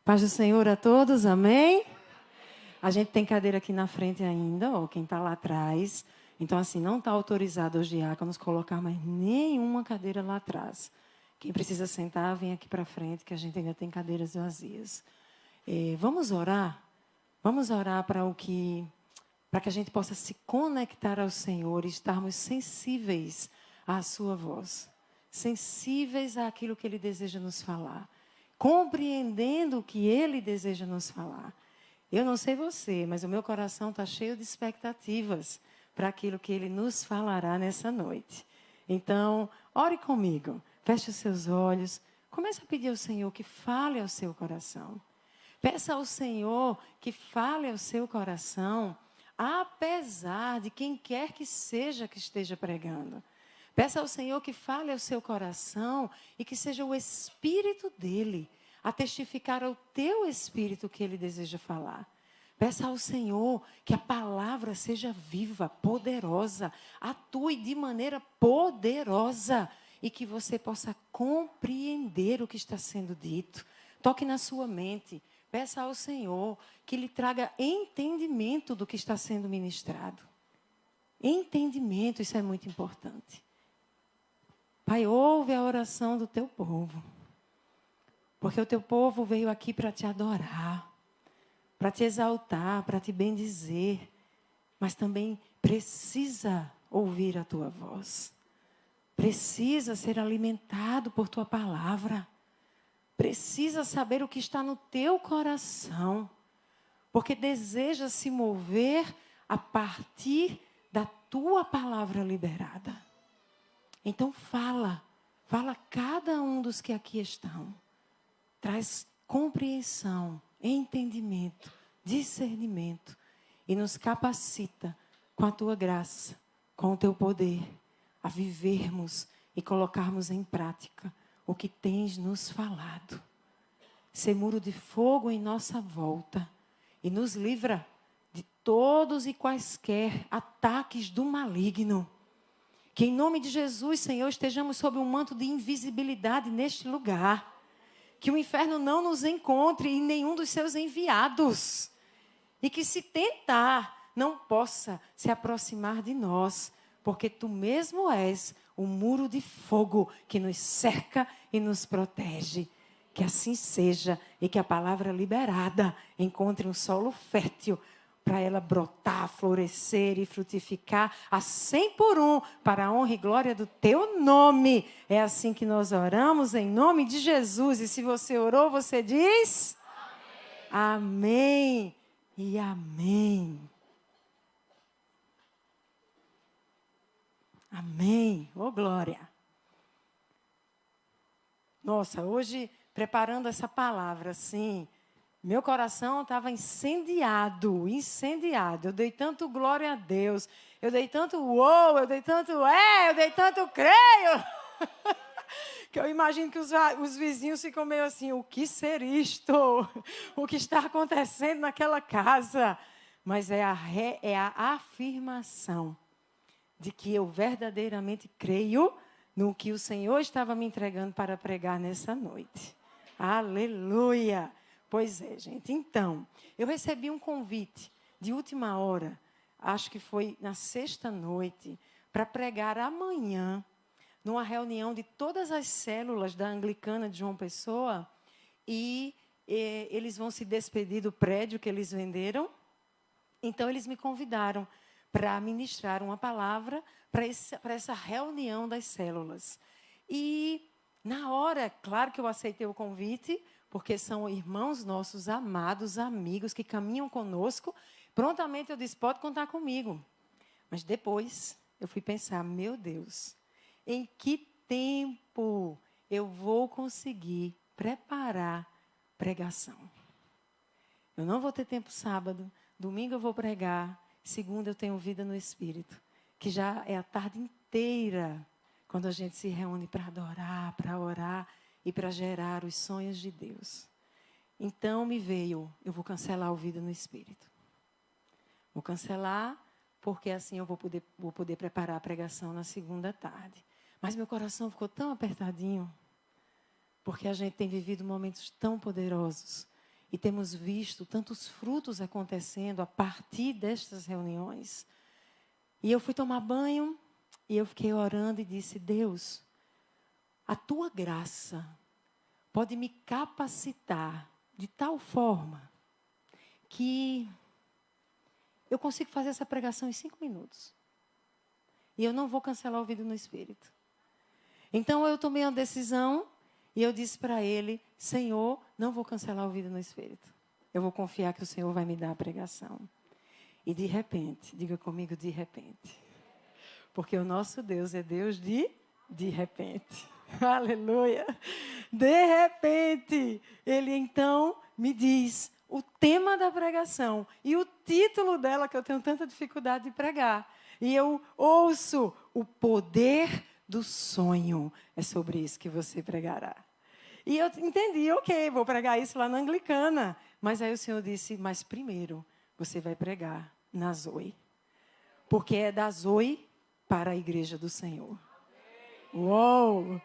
Paz do Senhor a todos, amém? A gente tem cadeira aqui na frente ainda, ó, quem está lá atrás. Então, assim, não está autorizado os diáconos colocar mais nenhuma cadeira lá atrás. Quem precisa sentar, vem aqui para frente, que a gente ainda tem cadeiras vazias. Vamos orar? Vamos orar para que a gente possa se conectar ao Senhor e estarmos sensíveis à sua voz. Sensíveis àquilo que Ele deseja nos falar. Compreendendo o que Ele deseja nos falar. Eu não sei você, mas o meu coração está cheio de expectativas para aquilo que Ele nos falará nessa noite. Então, ore comigo, feche os seus olhos, comece a pedir ao Senhor que fale ao seu coração. Peça ao Senhor que fale ao seu coração, apesar de quem quer que seja que esteja pregando. Peça ao Senhor que fale ao seu coração e que seja o Espírito dele a testificar ao teu espírito o que ele deseja falar. Peça ao Senhor que a palavra seja viva, poderosa, atue de maneira poderosa e que você possa compreender o que está sendo dito. Toque na sua mente. Peça ao Senhor que lhe traga entendimento do que está sendo ministrado. Entendimento, isso é muito importante. Pai, ouve a oração do teu povo. Porque o teu povo veio aqui para te adorar, para te exaltar, para te bendizer. Mas também precisa ouvir a tua voz. Precisa ser alimentado por tua palavra. Precisa saber o que está no teu coração. Porque deseja se mover a partir da tua palavra liberada. Então fala a cada um dos que aqui estão. Traz compreensão, entendimento, discernimento e nos capacita com a tua graça, com o teu poder, a vivermos e colocarmos em prática o que tens nos falado. Ser muro de fogo em nossa volta e nos livra de todos e quaisquer ataques do maligno. Que em nome de Jesus, Senhor, estejamos sob um manto de invisibilidade neste lugar. Que o inferno não nos encontre em nenhum dos seus enviados. E que se tentar, não possa se aproximar de nós. Porque tu mesmo és o muro de fogo que nos cerca e nos protege. Que assim seja e que a palavra liberada encontre um solo fértil para ela brotar, florescer e frutificar a 100 por 1, para a honra e glória do teu nome. É assim que nós oramos, em nome de Jesus. E se você orou, você diz? Amém. Amém e amém. Amém. Ô, glória. Nossa, hoje, preparando essa palavra, assim... Meu coração estava incendiado. Eu dei tanto glória a Deus. Eu dei tanto uou, eu dei tanto eu dei tanto creio. Que eu imagino que os vizinhos ficam meio assim, o que ser isto? O que está acontecendo naquela casa? Mas é a afirmação de que eu verdadeiramente creio no que o Senhor estava me entregando para pregar nessa noite. Aleluia! Pois é, gente. Então, eu recebi um convite de última hora, acho que foi na sexta-noite, para pregar amanhã, numa reunião de todas as células da Anglicana de João Pessoa, e eles vão se despedir do prédio que eles venderam. Então, eles me convidaram para ministrar uma palavra para essa reunião das células. E, na hora, claro que eu aceitei o convite, porque são irmãos nossos, amados, amigos, que caminham conosco. Prontamente eu disse, pode contar comigo. Mas depois eu fui pensar, meu Deus, em que tempo eu vou conseguir preparar pregação? Eu não vou ter tempo sábado, domingo eu vou pregar, segunda eu tenho vida no Espírito, que já é a tarde inteira, quando a gente se reúne para adorar, para orar, e para gerar os sonhos de Deus. Então me veio, eu vou cancelar o Vida no Espírito. Vou cancelar, porque assim eu vou poder preparar a pregação na segunda tarde. Mas meu coração ficou tão apertadinho, porque a gente tem vivido momentos tão poderosos. E temos visto tantos frutos acontecendo a partir destas reuniões. E eu fui tomar banho e eu fiquei orando e disse: Deus, a tua graça pode me capacitar de tal forma que eu consigo fazer essa pregação em 5 minutos. E eu não vou cancelar o vídeo no Espírito. Então eu tomei uma decisão e eu disse para ele: Senhor, não vou cancelar o vídeo no Espírito. Eu vou confiar que o Senhor vai me dar a pregação. E de repente, diga comigo, de repente. Porque o nosso Deus é Deus de repente. Aleluia. De repente, ele então me diz o tema da pregação e o título dela, que eu tenho tanta dificuldade de pregar. E eu ouço: o poder do sonho. É sobre isso que você pregará. E eu entendi, ok, vou pregar isso lá na Anglicana. Mas aí o Senhor disse: mas primeiro você vai pregar na Zoe. Porque é da Zoe para a igreja do Senhor. Uou!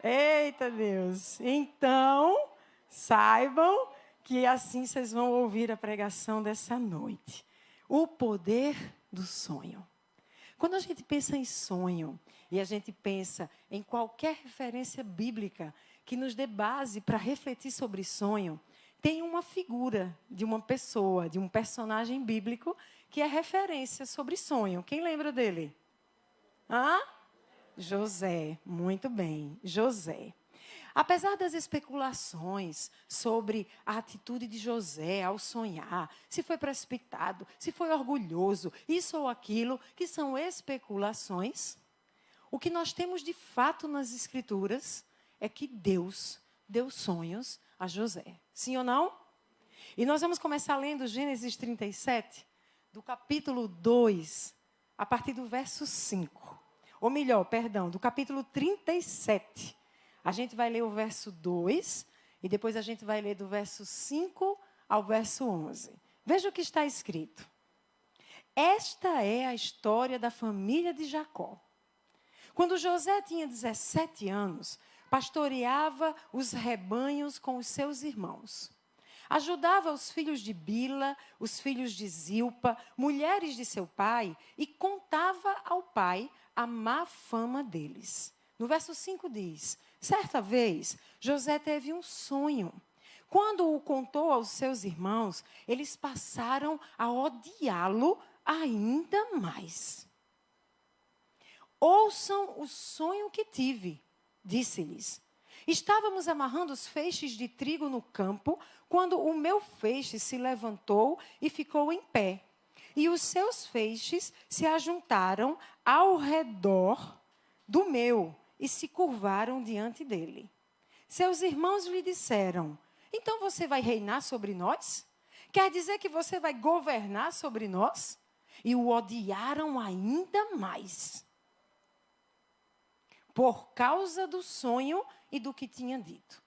Eita Deus! Então, saibam que assim vocês vão ouvir a pregação dessa noite. O poder do sonho. Quando a gente pensa em sonho, e a gente pensa em qualquer referência bíblica que nos dê base para refletir sobre sonho, tem uma figura de uma pessoa, de um personagem bíblico, que é referência sobre sonho. Quem lembra dele? José. Muito bem, José. Apesar das especulações sobre a atitude de José ao sonhar, se foi precipitado, se foi orgulhoso, isso ou aquilo, que são especulações, o que nós temos de fato nas Escrituras é que Deus deu sonhos a José. Sim ou não? E nós vamos começar lendo Gênesis 37, do capítulo 2, a partir do verso 5. Ou melhor, perdão, do capítulo 37. A gente vai ler o verso 2 e depois a gente vai ler do verso 5 ao verso 11. Veja o que está escrito. Esta é a história da família de Jacó. Quando José tinha 17 anos, pastoreava os rebanhos com os seus irmãos. Ajudava os filhos de Bila, os filhos de Zilpa, mulheres de seu pai, e contava ao pai a má fama deles. No verso 5 diz: certa vez, José teve um sonho. Quando o contou aos seus irmãos, eles passaram a odiá-lo ainda mais. Ouçam o sonho que tive, disse-lhes. Estávamos amarrando os feixes de trigo no campo, quando o meu feixe se levantou e ficou em pé. E os seus feixes se ajuntaram ao redor do meu e se curvaram diante dele. Seus irmãos lhe disseram: então você vai reinar sobre nós? Quer dizer que você vai governar sobre nós? E o odiaram ainda mais, por causa do sonho e do que tinha dito.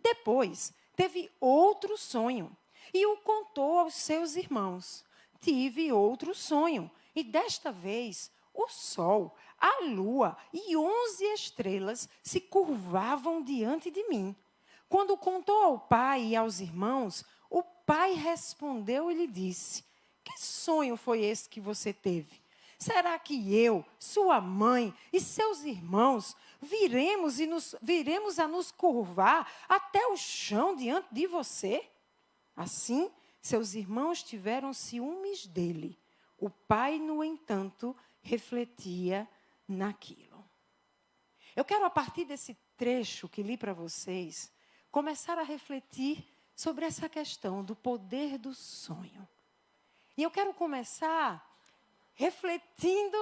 Depois, teve outro sonho e o contou aos seus irmãos. Tive outro sonho e desta vez o sol, a lua e 11 estrelas se curvavam diante de mim. Quando contou ao pai e aos irmãos, o pai respondeu e lhe disse: que sonho foi esse que você teve? Será que eu, sua mãe e seus irmãos viremos a nos curvar até o chão diante de você? Assim, seus irmãos tiveram ciúmes dele. O pai, no entanto, refletia naquilo. Eu quero, a partir desse trecho que li para vocês, começar a refletir sobre essa questão do poder do sonho. E eu quero começar refletindo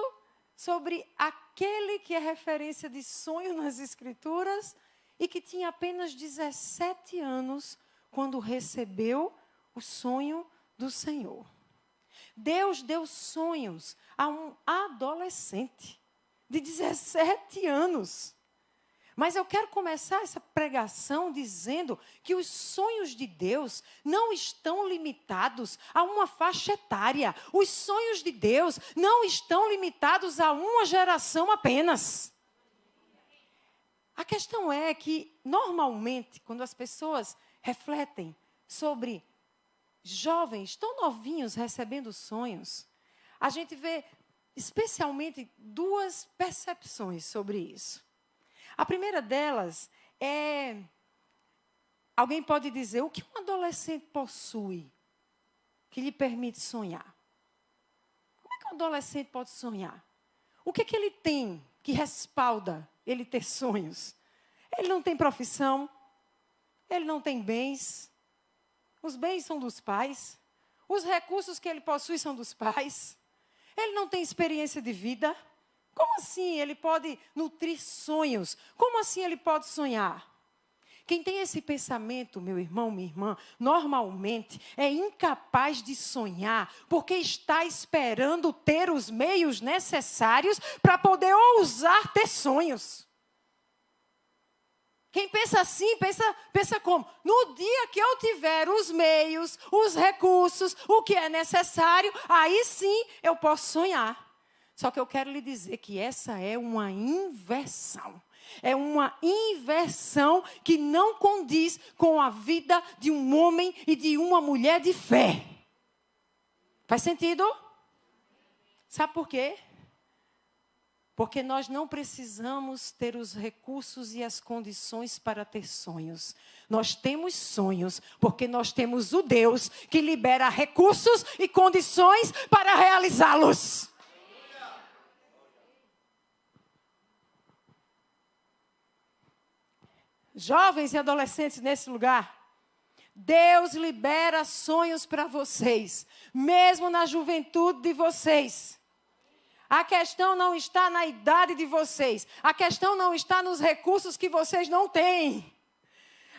sobre aquele que é referência de sonho nas Escrituras e que tinha apenas 17 anos quando recebeu o sonho do Senhor. Deus deu sonhos a um adolescente de 17 anos. Mas eu quero começar essa pregação dizendo que os sonhos de Deus não estão limitados a uma faixa etária. Os sonhos de Deus não estão limitados a uma geração apenas. A questão é que, normalmente, quando as pessoas refletem sobre jovens tão novinhos recebendo sonhos, a gente vê especialmente duas percepções sobre isso. A primeira delas é... Alguém pode dizer, o que um adolescente possui que lhe permite sonhar? Como é que um adolescente pode sonhar? O que é que ele tem que respalda ele ter sonhos? Ele não tem profissão, ele não tem bens, os bens são dos pais, os recursos que ele possui são dos pais, ele não tem experiência de vida. Como assim ele pode nutrir sonhos? Como assim ele pode sonhar? Quem tem esse pensamento, meu irmão, minha irmã, normalmente é incapaz de sonhar, porque está esperando ter os meios necessários para poder ousar ter sonhos. Quem pensa assim, pensa como? No dia que eu tiver os meios, os recursos, o que é necessário, aí sim eu posso sonhar. Só que eu quero lhe dizer que essa é uma inversão. É uma inversão que não condiz com a vida de um homem e de uma mulher de fé. Faz sentido? Sabe por quê? Porque nós não precisamos ter os recursos e as condições para ter sonhos. Nós temos sonhos porque nós temos o Deus que libera recursos e condições para realizá-los. Jovens e adolescentes nesse lugar, Deus libera sonhos para vocês, mesmo na juventude de vocês. A questão não está na idade de vocês, a questão não está nos recursos que vocês não têm.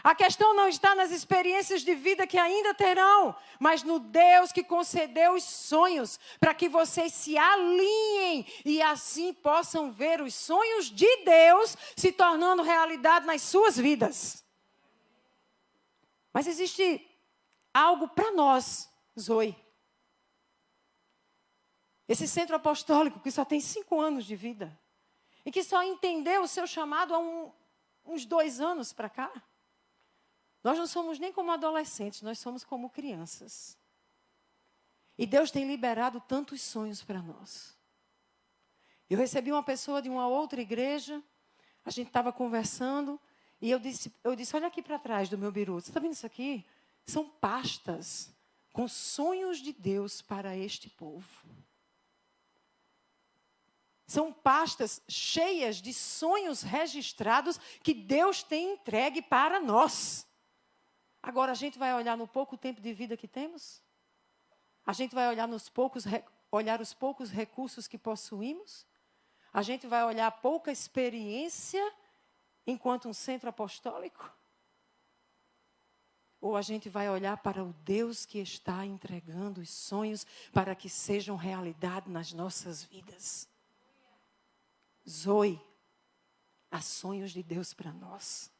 A questão não está nas experiências de vida que ainda terão, mas no Deus que concedeu os sonhos, para que vocês se alinhem e assim possam ver os sonhos de Deus se tornando realidade nas suas vidas. Mas existe algo para nós, Zoe. Esse centro apostólico que só tem 5 anos de vida e que só entendeu o seu chamado há uns 2 anos para cá. Nós não somos nem como adolescentes, nós somos como crianças. E Deus tem liberado tantos sonhos para nós. Eu recebi uma pessoa de uma outra igreja, a gente estava conversando, e eu disse, olha aqui para trás do meu biru, você está vendo isso aqui? São pastas com sonhos de Deus para este povo. São pastas cheias de sonhos registrados que Deus tem entregue para nós. Agora, a gente vai olhar no pouco tempo de vida que temos? A gente vai olhar os poucos recursos que possuímos? A gente vai olhar a pouca experiência enquanto um centro apostólico? Ou a gente vai olhar para o Deus que está entregando os sonhos para que sejam realidade nas nossas vidas? Zoe, há sonhos de Deus para nós.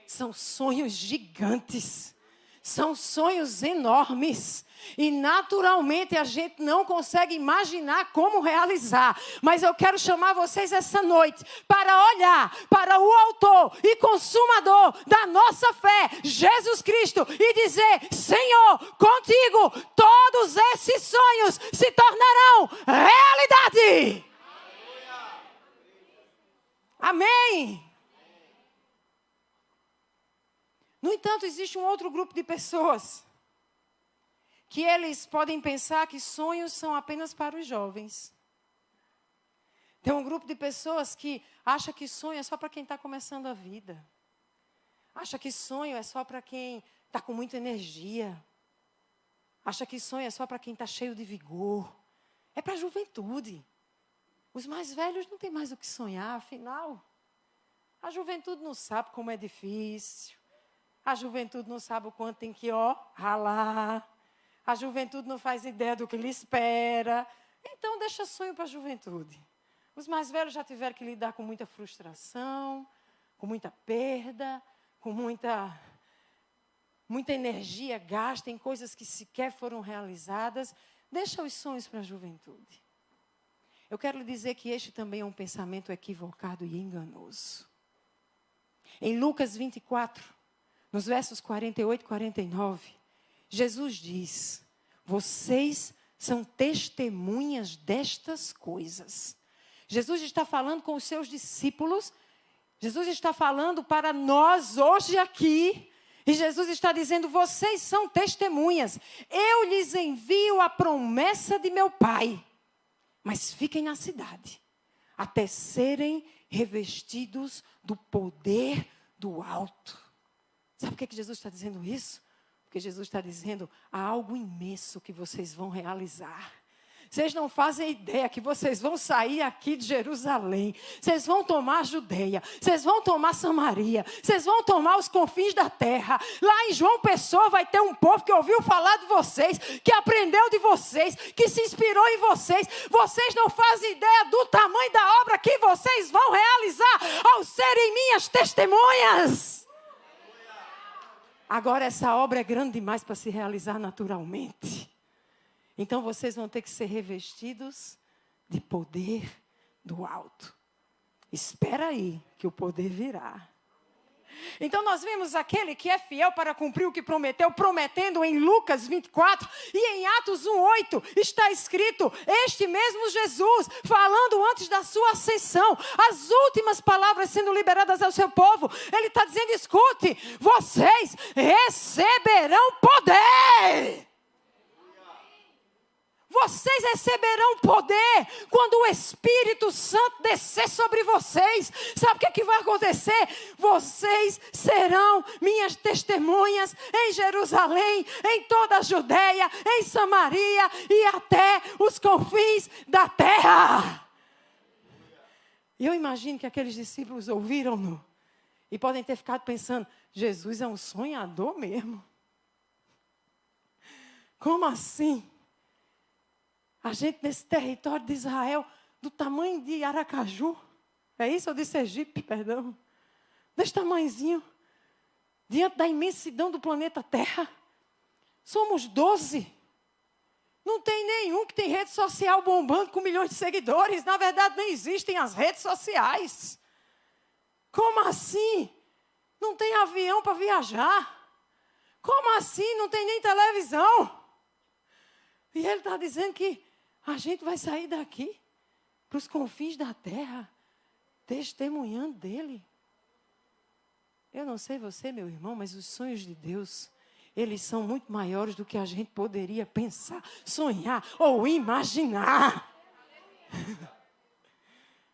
São sonhos gigantes, são sonhos enormes e naturalmente a gente não consegue imaginar como realizar. Mas eu quero chamar vocês essa noite para olhar para o autor e consumador da nossa fé, Jesus Cristo, e dizer: Senhor, contigo todos esses sonhos se tornarão realidade. Amém. No entanto, existe um outro grupo de pessoas que eles podem pensar que sonhos são apenas para os jovens. Tem um grupo de pessoas que acha que sonho é só para quem está começando a vida. Acha que sonho é só para quem está com muita energia. Acha que sonho é só para quem está cheio de vigor. É para a juventude. Os mais velhos não têm mais o que sonhar, afinal. A juventude não sabe como é difícil. A juventude não sabe o quanto tem que, ralar. A juventude não faz ideia do que lhe espera. Então, deixa sonho para a juventude. Os mais velhos já tiveram que lidar com muita frustração, com muita perda, com muita energia gasta em coisas que sequer foram realizadas. Deixa os sonhos para a juventude. Eu quero lhe dizer que este também é um pensamento equivocado e enganoso. Em Lucas 24, nos versos 48 e 49, Jesus diz: vocês são testemunhas destas coisas. Jesus está falando com os seus discípulos, Jesus está falando para nós hoje aqui, e Jesus está dizendo: vocês são testemunhas, eu lhes envio a promessa de meu Pai, mas fiquem na cidade, até serem revestidos do poder do alto. Sabe por que Jesus está dizendo isso? Porque Jesus está dizendo: há algo imenso que vocês vão realizar. Vocês não fazem ideia que vocês vão sair aqui de Jerusalém. Vocês vão tomar a Judeia. Vocês vão tomar Samaria. Vocês vão tomar os confins da terra. Lá em João Pessoa vai ter um povo que ouviu falar de vocês, que aprendeu de vocês, que se inspirou em vocês. Vocês não fazem ideia do tamanho da obra que vocês vão realizar ao serem minhas testemunhas. Agora essa obra é grande demais para se realizar naturalmente. Então vocês vão ter que ser revestidos de poder do alto. Espera aí que o poder virá. Então nós vimos aquele que é fiel para cumprir o que prometeu, prometendo em Lucas 24 e em Atos 1:8 está escrito: este mesmo Jesus, falando antes da sua ascensão, as últimas palavras sendo liberadas ao seu povo, ele está dizendo: escute, vocês receberão poder. Vocês receberão poder quando o Espírito Santo descer sobre vocês. Sabe o que vai acontecer? Vocês serão minhas testemunhas em Jerusalém, em toda a Judeia, em Samaria e até os confins da terra. E eu imagino que aqueles discípulos ouviram-no e podem ter ficado pensando: Jesus é um sonhador mesmo. Como assim? A gente nesse território de Israel, do tamanho de Aracaju, é isso? Ou de Sergipe, perdão. Desse tamanhozinho, diante da imensidão do planeta Terra. Somos 12. Não tem nenhum que tem rede social bombando com milhões de seguidores. Na verdade, nem existem as redes sociais. Como assim? Não tem avião para viajar. Como assim? Não tem nem televisão. E ele está dizendo que a gente vai sair daqui para os confins da terra, testemunhando dele. Eu não sei você, meu irmão, mas os sonhos de Deus, eles são muito maiores do que a gente poderia pensar, sonhar ou imaginar.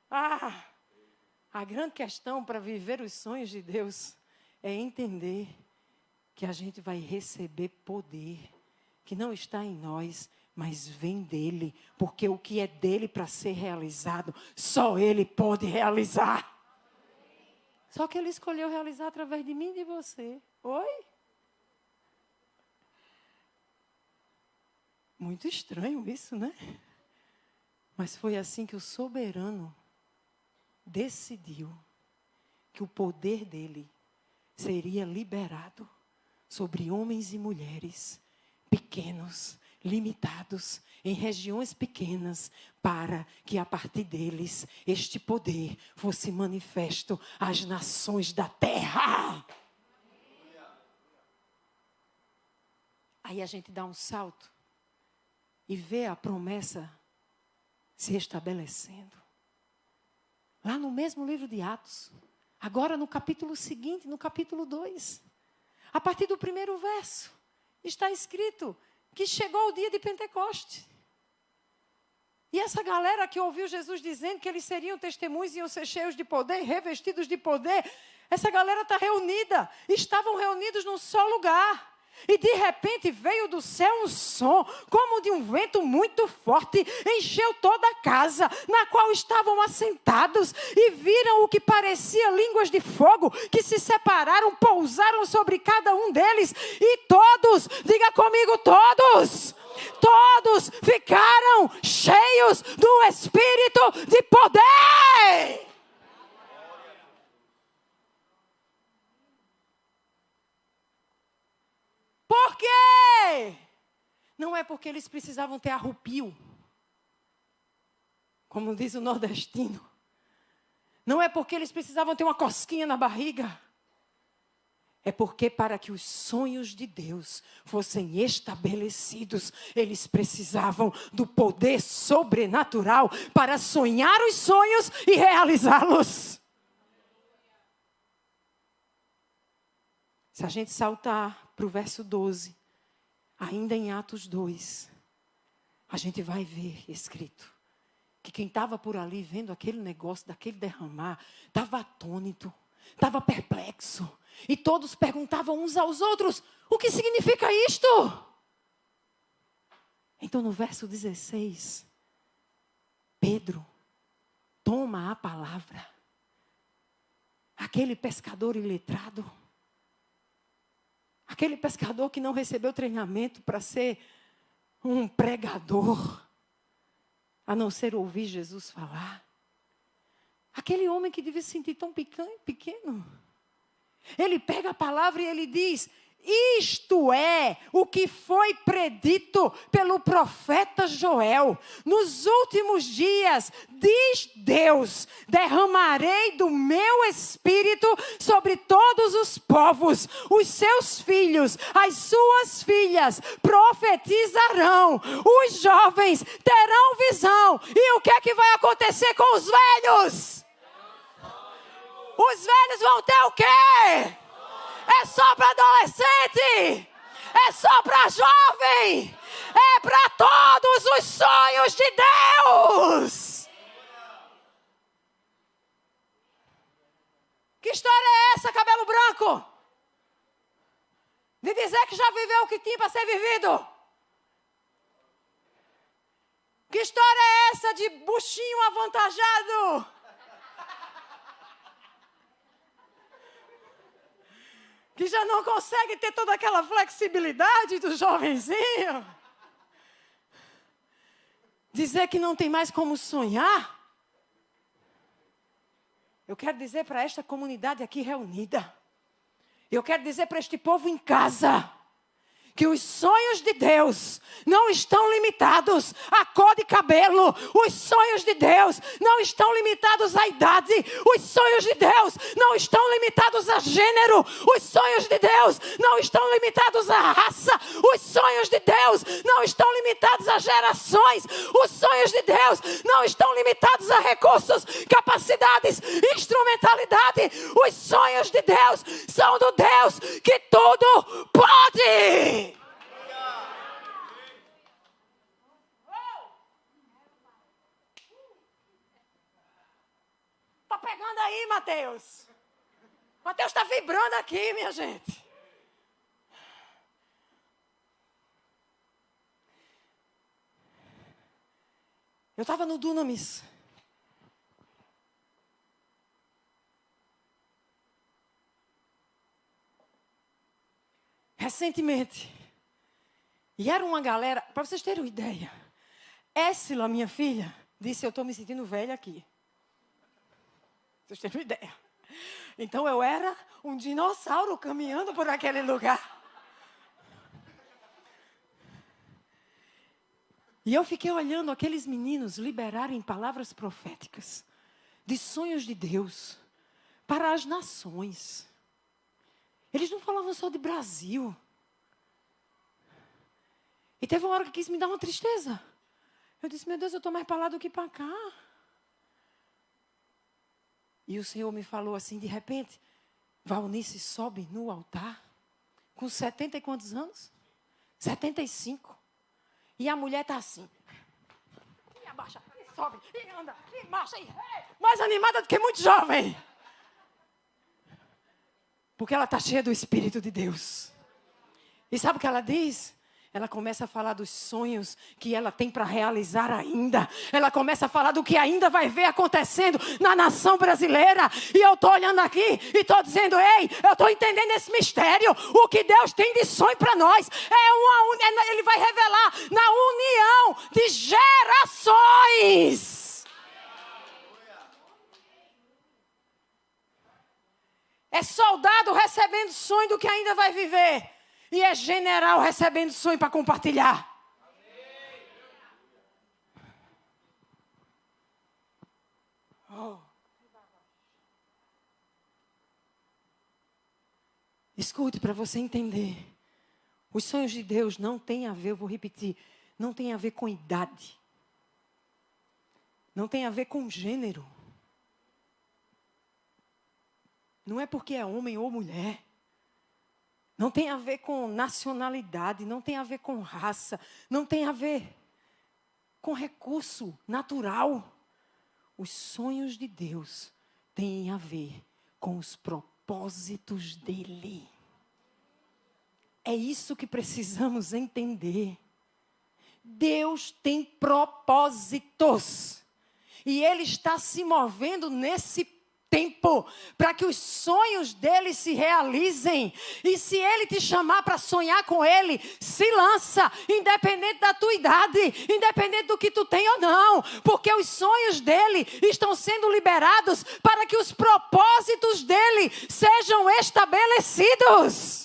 A grande questão para viver os sonhos de Deus é entender que a gente vai receber poder que não está em nós, mas vem dele, porque o que é dele para ser realizado, só ele pode realizar. Só que ele escolheu realizar através de mim e de você. Oi? Muito estranho isso, né? Mas foi assim que o soberano decidiu que o poder dele seria liberado sobre homens e mulheres pequenos, limitados, em regiões pequenas, para que a partir deles este poder fosse manifesto às nações da terra. Aí a gente dá um salto e vê a promessa se estabelecendo. Lá no mesmo livro de Atos, agora no capítulo seguinte, no capítulo 2, a partir do primeiro verso, está escrito que chegou o dia de Pentecostes. E essa galera que ouviu Jesus dizendo que eles seriam testemunhos e iam ser cheios de poder, revestidos de poder, essa galera está reunida, estavam reunidos num só lugar. E de repente veio do céu um som, como de um vento muito forte, encheu toda a casa na qual estavam assentados, e viram o que parecia línguas de fogo, que se separaram, pousaram sobre cada um deles, e todos, diga comigo, todos ficaram cheios do Espírito de poder. Por quê? Não é porque eles precisavam ter arrupio, como diz o nordestino. Não é porque eles precisavam ter uma cosquinha na barriga. É porque para que os sonhos de Deus fossem estabelecidos, eles precisavam do poder sobrenatural para sonhar os sonhos e realizá-los. Se a gente saltar para o verso 12, ainda em Atos 2, a gente vai ver escrito que quem estava por ali vendo aquele negócio, daquele derramar, estava atônito, estava perplexo. E todos perguntavam uns aos outros, o que significa isto? Então no verso 16, Pedro toma a palavra. Aquele pescador iletrado, aquele pescador que não recebeu treinamento para ser um pregador, a não ser ouvir Jesus falar. Aquele homem que devia se sentir tão pequeno. Ele pega a palavra e ele diz, isto é o que foi predito pelo profeta Joel. Nos últimos dias, diz Deus, derramarei do meu espírito sobre todos os povos. Os seus filhos, as suas filhas profetizarão. Os jovens terão visão. E o que é que vai acontecer com os velhos? Os velhos vão ter o quê? É só para adolescente, é só para jovem, é para todos os sonhos de Deus. Que história é essa, cabelo branco? De dizer que já viveu o que tinha para ser vivido? Que história é essa de buchinho avantajado? Que já não consegue ter toda aquela flexibilidade do jovenzinho. Dizer que não tem mais como sonhar. Eu quero dizer para esta comunidade aqui reunida. Eu quero dizer para este povo em casa. Que os sonhos de Deus não estão limitados à cor de cabelo. Os sonhos de Deus não estão limitados à idade. Os sonhos de Deus não estão limitados a gênero. Os sonhos de Deus não estão limitados à raça. Os sonhos de Deus não estão limitados a gerações. Os sonhos de Deus não estão limitados a recursos, capacidades, instrumentalidade. Os sonhos de Deus são do Deus que tudo pode. Tá pegando aí, Mateus? Mateus está vibrando aqui, minha gente. Eu estava no Dunamis. Recentemente. E era uma galera, para vocês terem uma ideia. Éssila, minha filha, disse, eu estou me sentindo velha aqui. Vocês terem uma ideia. Então eu era um dinossauro caminhando por aquele lugar. E eu fiquei olhando aqueles meninos liberarem palavras proféticas de sonhos de Deus para as nações. Eles não falavam só de Brasil. E teve uma hora que quis me dar uma tristeza. Eu disse, meu Deus, eu estou mais para lá do que para cá. E o Senhor me falou assim, de repente, Valnice sobe no altar, com 70 e quantos anos? 75. E a mulher está assim. E abaixa, e sobe, e anda, e marcha, e mais animada do que muito jovem. Porque ela está cheia do Espírito de Deus. E sabe o que ela diz? Ela começa a falar dos sonhos que ela tem para realizar ainda. Ela começa a falar do que ainda vai ver acontecendo na nação brasileira. E eu estou olhando aqui e estou dizendo, ei, eu estou entendendo esse mistério. O que Deus tem de sonho para nós Ele vai revelar na união de gerações. É soldado recebendo sonho do que ainda vai viver. E é general recebendo sonho para compartilhar. Oh. Escute para você entender. Os sonhos de Deus não têm a ver, eu vou repetir, não tem a ver com idade. Não tem a ver com gênero. Não é porque é homem ou mulher. Não tem a ver com nacionalidade, não tem a ver com raça, não tem a ver com recurso natural. Os sonhos de Deus têm a ver com os propósitos dele. É isso que precisamos entender. Deus tem propósitos. E Ele está se movendo nesse tempo para que os sonhos dele se realizem. E se Ele te chamar para sonhar com Ele, se lança, independente da tua idade, independente do que tu tem ou não. Porque os sonhos dele estão sendo liberados para que os propósitos dele sejam estabelecidos.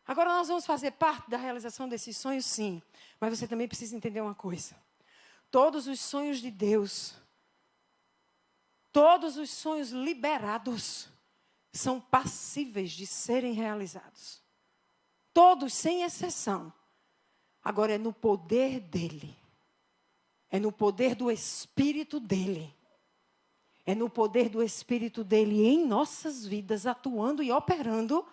Agora nós vamos fazer parte da realização desses sonhos, sim. Mas você também precisa entender uma coisa. Todos os sonhos de Deus, todos os sonhos liberados, são passíveis de serem realizados. Todos, sem exceção. Agora é no poder dele. É no poder do Espírito dele. É no poder do Espírito dele em nossas vidas, atuando e operando.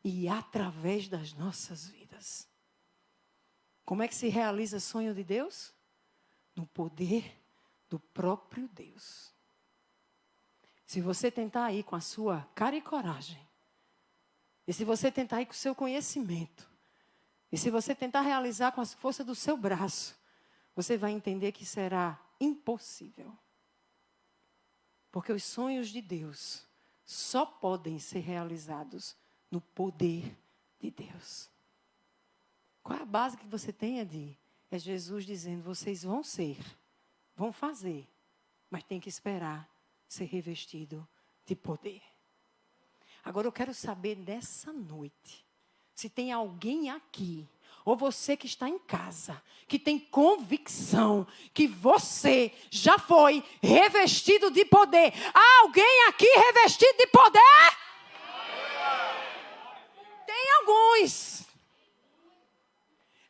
E através das nossas vidas. Como é que se realiza o sonho de Deus? No poder do próprio Deus. Se você tentar ir com a sua cara e coragem, e se você tentar ir com o seu conhecimento, e se você tentar realizar com a força do seu braço, você vai entender que será impossível. Porque os sonhos de Deus só podem ser realizados no poder de Deus. Qual é a base que você tem, Adi? É Jesus dizendo, vocês vão ser, vão fazer, mas tem que esperar ser revestido de poder. Agora eu quero saber nessa noite, se tem alguém aqui, ou você que está em casa, que tem convicção que você já foi revestido de poder. Há alguém aqui revestido de poder? Tem alguns.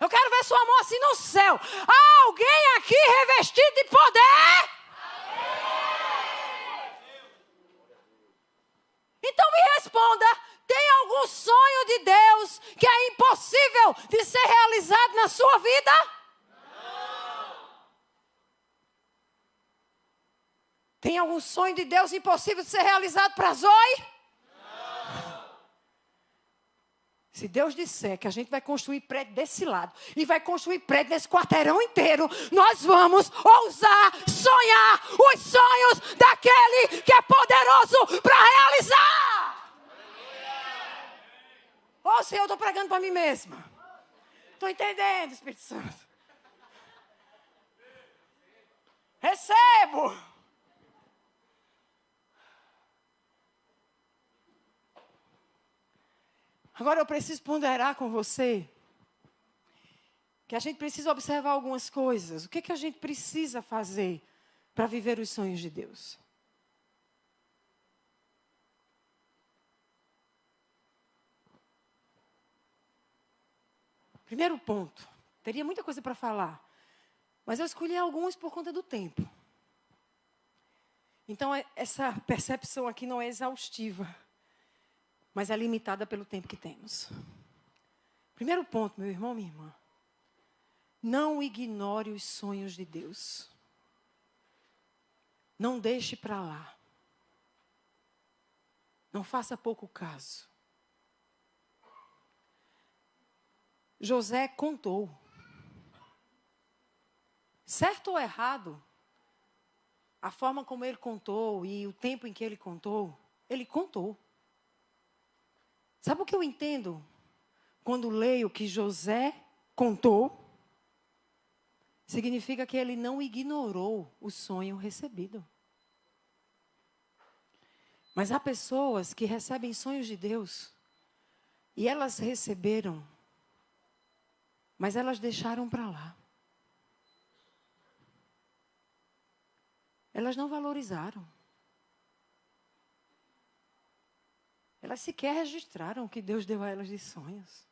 Eu quero ver sua mão assim no céu. Há alguém aqui revestido de poder? Então me responda. Tem algum sonho de Deus que é impossível de ser realizado na sua vida? Não. Tem algum sonho de Deus impossível de ser realizado para Zoe? Se Deus disser que a gente vai construir prédio desse lado e vai construir prédio nesse quarteirão inteiro, nós vamos ousar sonhar os sonhos daquele que é poderoso para realizar. Ô Senhor, eu estou pregando para mim mesma. Estou entendendo, Espírito Santo. Recebo. Agora eu preciso ponderar com você que a gente precisa observar algumas coisas. O que a gente precisa fazer para viver os sonhos de Deus? Primeiro ponto. Teria muita coisa para falar, mas eu escolhi alguns por conta do tempo. Então essa percepção aqui não é exaustiva, mas é limitada pelo tempo que temos. Primeiro ponto, meu irmão, minha irmã. Não ignore os sonhos de Deus. Não deixe para lá. Não faça pouco caso. José contou. Certo ou errado, a forma como ele contou e o tempo em que ele contou, ele contou. Sabe o que eu entendo quando leio que José contou? Significa que ele não ignorou o sonho recebido. Mas há pessoas que recebem sonhos de Deus e elas receberam, mas elas deixaram para lá. elas não valorizaram. Elas sequer registraram o que Deus deu a elas de sonhos.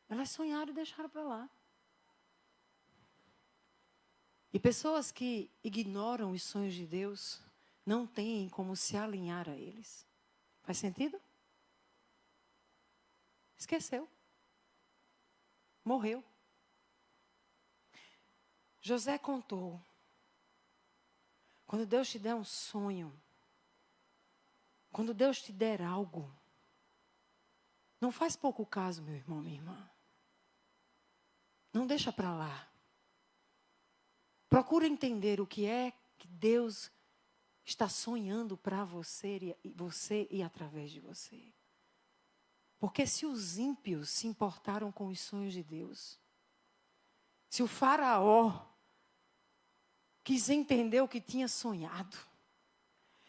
Elas sonharam e deixaram para lá. E pessoas que ignoram os sonhos de Deus não têm como se alinhar a eles. Faz sentido? Esqueceu. Morreu. José contou. Quando Deus te der um sonho, quando Deus te der algo, não faz pouco caso, meu irmão, minha irmã. Não deixa para lá. Procura entender o que é que Deus está sonhando para você e através de você. Porque se os ímpios se importaram com os sonhos de Deus, se o faraó quis entender o que tinha sonhado,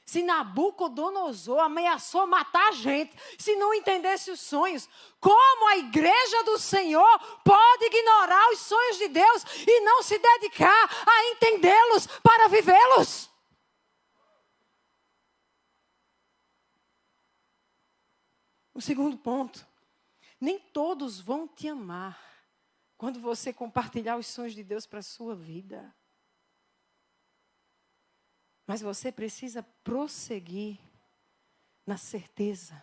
se Nabucodonosor ameaçou matar a gente, se não entendesse os sonhos, como a igreja do Senhor pode ignorar os sonhos de Deus e não se dedicar a entendê-los para vivê-los? O segundo ponto, nem todos vão te amar quando você compartilhar os sonhos de Deus para a sua vida. Mas você precisa prosseguir na certeza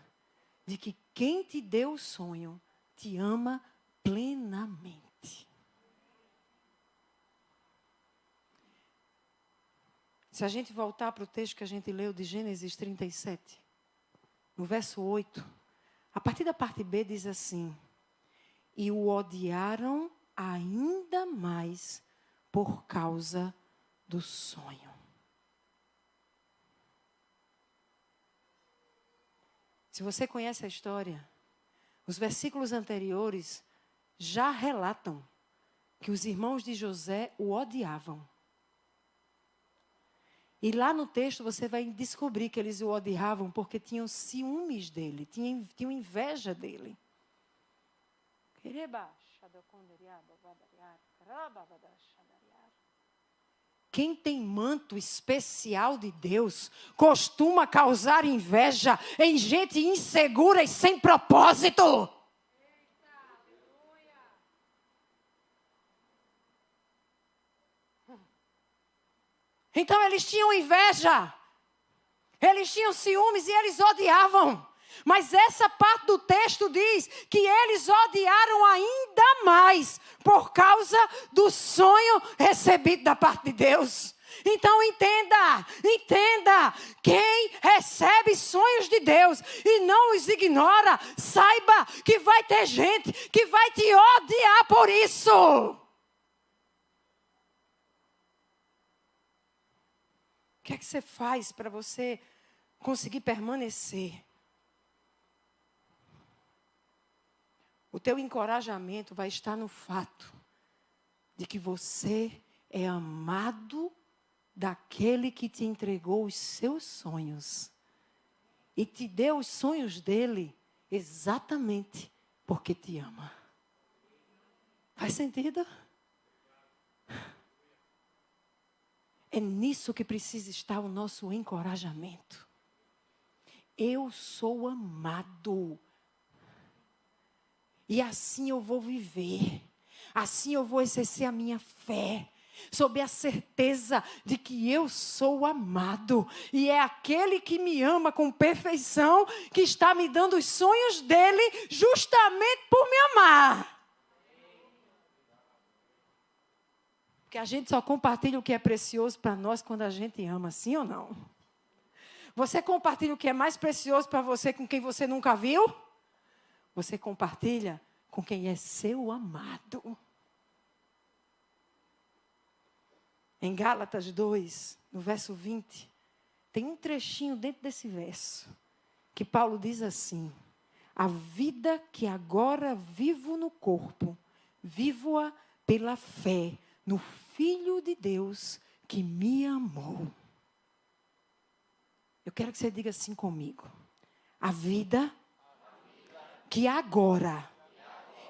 de que quem te deu o sonho te ama plenamente. Se a gente voltar para o texto que a gente leu de Gênesis 37, no verso 8, a partir da parte B diz assim: e o odiaram ainda mais por causa do sonho. Se você conhece a história, os versículos anteriores já relatam que os irmãos de José o odiavam. E lá no texto você vai descobrir que eles o odiavam porque tinham ciúmes dele, tinham inveja dele. Quem tem manto especial de Deus costuma causar inveja em gente insegura e sem propósito. Então eles tinham inveja, eles tinham ciúmes e eles odiavam. Mas essa parte do texto diz que eles odiaram ainda mais por causa do sonho recebido da parte de Deus. Então entenda, quem recebe sonhos de Deus e não os ignora, saiba que vai ter gente que vai te odiar por isso. O que é que você faz para você conseguir permanecer? O teu encorajamento vai estar no fato de que você é amado daquele que te entregou os seus sonhos. E te deu os sonhos dele exatamente porque te ama. Faz sentido? É nisso que precisa estar o nosso encorajamento. Eu sou amado. E assim eu vou viver. Assim eu vou exercer a minha fé. Sob a certeza de que eu sou amado. E é aquele que me ama com perfeição que está me dando os sonhos dele justamente por me amar. Porque a gente só compartilha o que é precioso para nós quando a gente ama, sim ou não? Você compartilha o que é mais precioso para você com quem você nunca viu? Você compartilha com quem é seu amado. Em Gálatas 2, no verso 20, tem um trechinho dentro desse verso, que Paulo diz assim: a vida que agora vivo no corpo, vivo-a pela fé no Filho de Deus que me amou. Eu quero que você diga assim comigo: a vida que agora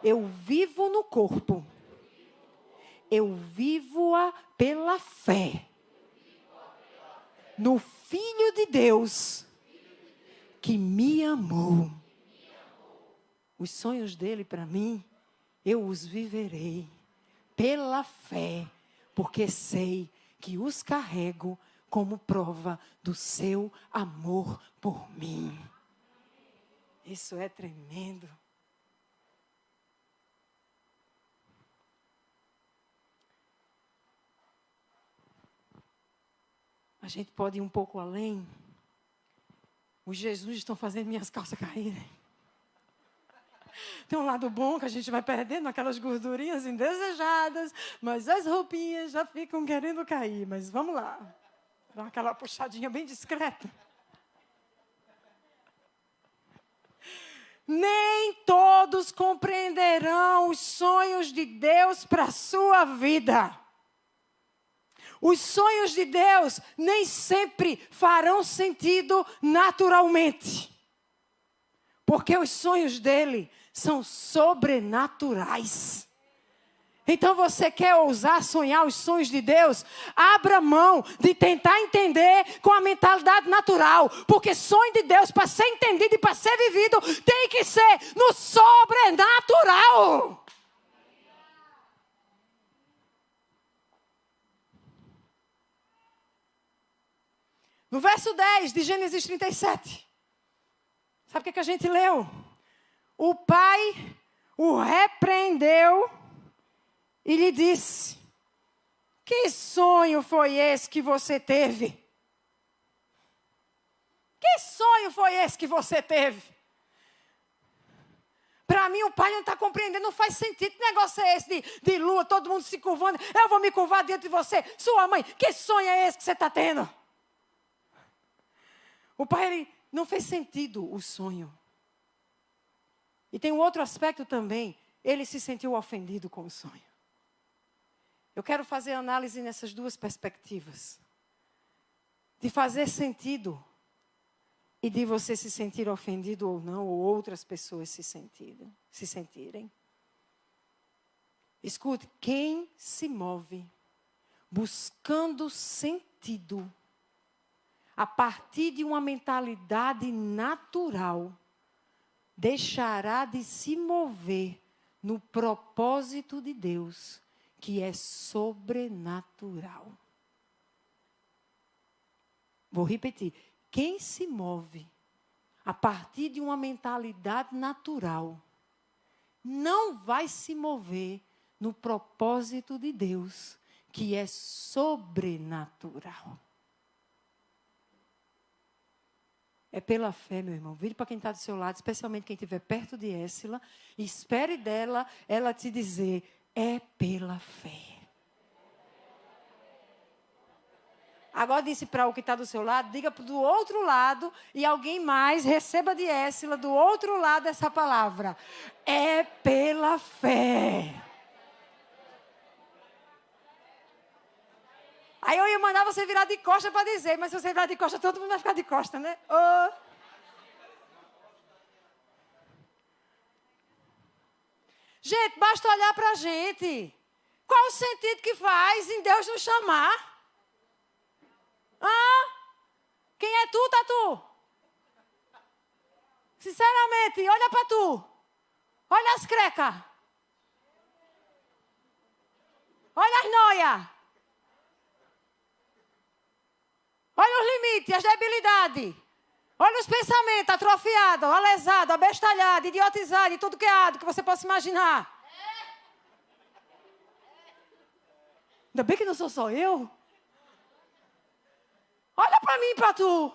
eu vivo no corpo, eu vivo-a pela fé no Filho de Deus que me amou. Os sonhos dele para mim, eu os viverei pela fé, porque sei que os carrego como prova do seu amor por mim. Isso é tremendo. A gente pode ir um pouco além. Os Jesus estão fazendo minhas calças caírem. Tem um lado bom que a gente vai perdendo aquelas gordurinhas indesejadas, mas as roupinhas já ficam querendo cair. Mas vamos lá. Dá aquela puxadinha bem discreta. Nem todos compreenderão os sonhos de Deus para a sua vida. Os sonhos de Deus nem sempre farão sentido naturalmente. Porque os sonhos dele são sobrenaturais. Então você quer ousar sonhar os sonhos de Deus? Abra mão de tentar entender com a mentalidade natural. Porque sonho de Deus, para ser entendido e para ser vivido, tem que ser no sobrenatural. No verso 10 de Gênesis 37. Sabe o que a gente leu? O pai o repreendeu e lhe disse: que sonho foi esse que você teve? Que sonho foi esse que você teve? Para mim, o pai não está compreendendo, não faz sentido. Que negócio é esse de lua, todo mundo se curvando? Eu vou me curvar diante de você. Sua mãe, que sonho é esse que você está tendo? O pai, ele não fez sentido o sonho. E tem um outro aspecto também. Ele se sentiu ofendido com o sonho. Eu quero fazer análise nessas duas perspectivas. De fazer sentido e de você se sentir ofendido ou não, ou outras pessoas se sentirem. Escute, quem se move buscando sentido a partir de uma mentalidade natural, deixará de se mover no propósito de Deus, que é sobrenatural. Vou repetir. Quem se move a partir de uma mentalidade natural, não vai se mover no propósito de Deus, que é sobrenatural. É pela fé, meu irmão. Vire para quem está do seu lado, especialmente quem estiver perto de Éssila, e espere dela, ela te dizer, é pela fé. Agora disse para o que está do seu lado, diga do outro lado, e alguém mais receba de Éssila, do outro lado, essa palavra. É pela fé. Aí eu ia mandar você virar de costa para dizer, mas se você virar de costa, todo mundo vai ficar de costa, né? Oh. Gente, basta olhar para a gente. Qual o sentido que faz em Deus nos chamar? Quem é tu, Tatu? Sinceramente, olha para tu. Olha as crecas. Olha as noias. Olha os limites, as debilidades. Olha os pensamentos atrofiados, alesados, abestalhados, idiotizados, e tudo que é ado que você possa imaginar. Ainda bem que não sou só eu. Olha para mim e para tu.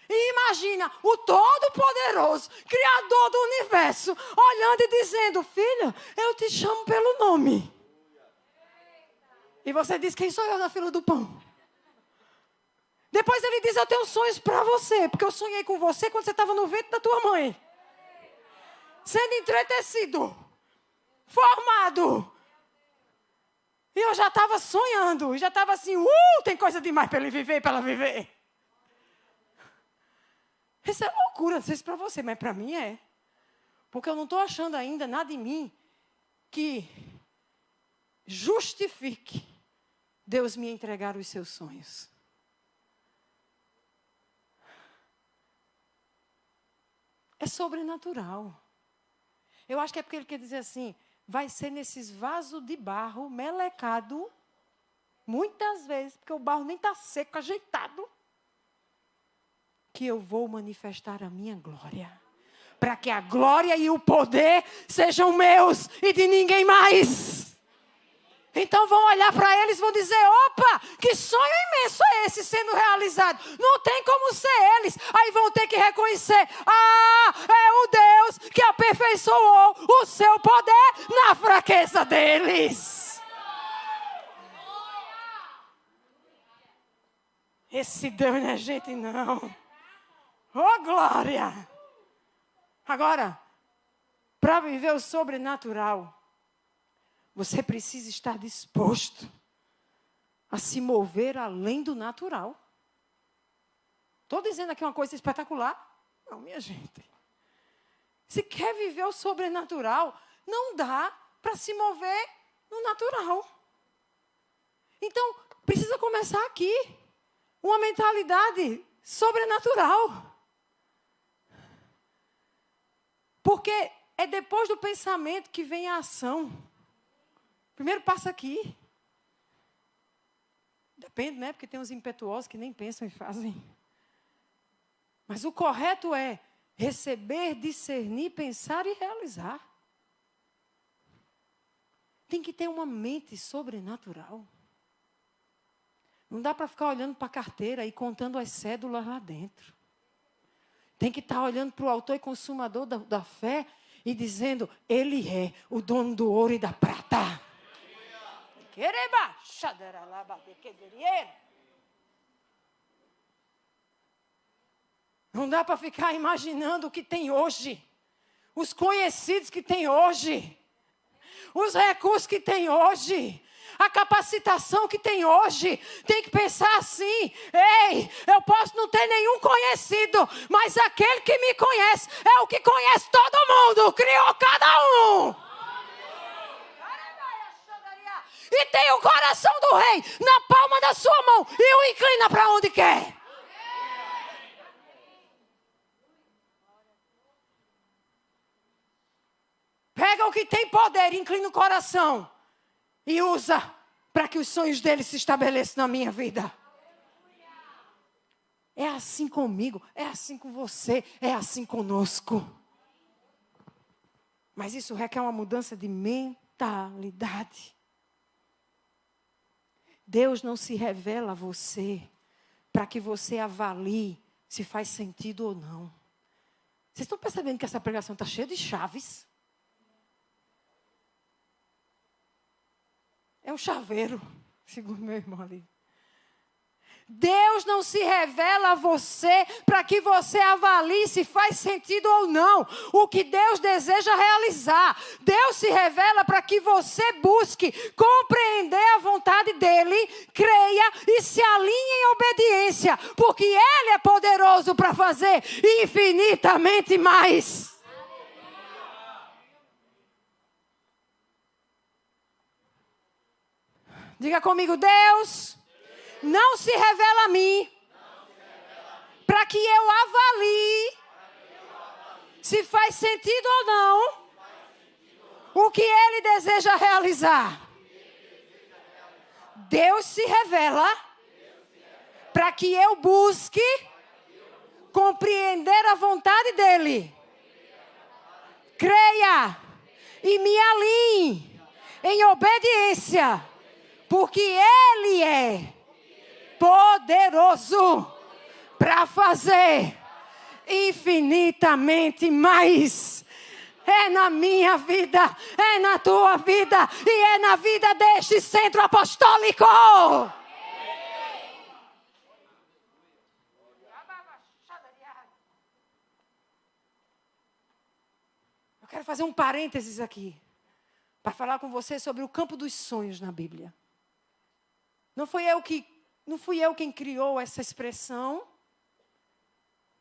E imagina o Todo-Poderoso, Criador do Universo, olhando e dizendo, filha, eu te chamo pelo nome. E você diz, quem sou eu na fila do pão? Depois ele diz, eu tenho sonhos para você, porque eu sonhei com você quando você estava no ventre da tua mãe. Sendo entretecido, formado. E eu já estava sonhando, e já estava assim, tem coisa demais para ele viver e para ela viver. Isso é loucura, não sei se para você, mas para mim é. Porque eu não estou achando ainda nada em mim que justifique Deus me entregar os seus sonhos. é sobrenatural. Eu acho que é porque ele quer dizer assim, vai ser nesses vasos de barro, melecado, muitas vezes, porque o barro nem está seco, ajeitado, que eu vou manifestar a minha glória. Para que a glória e o poder sejam meus e de ninguém mais. Então vão olhar para eles e vão dizer, opa, que sonho imenso é esse sendo realizado? Não tem como ser eles. Aí vão ter que reconhecer, é o Deus que aperfeiçoou o seu poder na fraqueza deles. Esse Deus não é gente não. Oh, glória! Agora, para viver o sobrenatural, você precisa estar disposto a se mover além do natural. Estou dizendo aqui uma coisa espetacular? Não, minha gente. Se quer viver o sobrenatural, não dá para se mover no natural. Então, precisa começar aqui. Uma mentalidade sobrenatural. Porque é depois do pensamento que vem a ação. Primeiro passa aqui. Depende, né? Porque tem uns impetuosos que nem pensam e fazem. Mas o correto é receber, discernir, pensar e realizar. Tem que ter uma mente sobrenatural. Não dá para ficar olhando para a carteira e contando as cédulas lá dentro. Tem que estar olhando para o autor e consumador da fé e dizendo, Ele é o dono do ouro e da prata. Não dá para ficar imaginando o que tem hoje. Os conhecidos que tem hoje. Os recursos que tem hoje. A capacitação que tem hoje. Tem que pensar assim. Ei, eu posso não ter nenhum conhecido. Mas aquele que me conhece é o que conhece todo mundo. Criou cada um. E tem o coração do rei na palma da sua mão. E o inclina para onde quer. Pega o que tem poder, inclina o coração. E usa para que os sonhos dele se estabeleçam na minha vida. É assim comigo, é assim com você, é assim conosco. Mas isso requer uma mudança de mentalidade. Deus não se revela a você para que você avalie se faz sentido ou não. Vocês estão percebendo que essa pregação está cheia de chaves? É um chaveiro, segundo meu irmão ali. Deus não se revela a você para que você avalie se faz sentido ou não. O que Deus deseja realizar. Deus se revela para que você busque compreender a vontade dEle, creia e se alinhe em obediência. Porque Ele é poderoso para fazer infinitamente mais. Diga comigo, Deus não se revela a mim para que eu avalie se faz sentido ou não o que Ele deseja realizar. Deus se revela para que eu busque compreender a vontade dEle, creia e me alinhe em obediência, porque Ele é poderoso para fazer infinitamente mais. É na minha vida, é na tua vida e é na vida deste centro apostólico. Eu quero fazer um parênteses aqui para falar com você sobre o campo dos sonhos na Bíblia. Não fui eu quem criou essa expressão,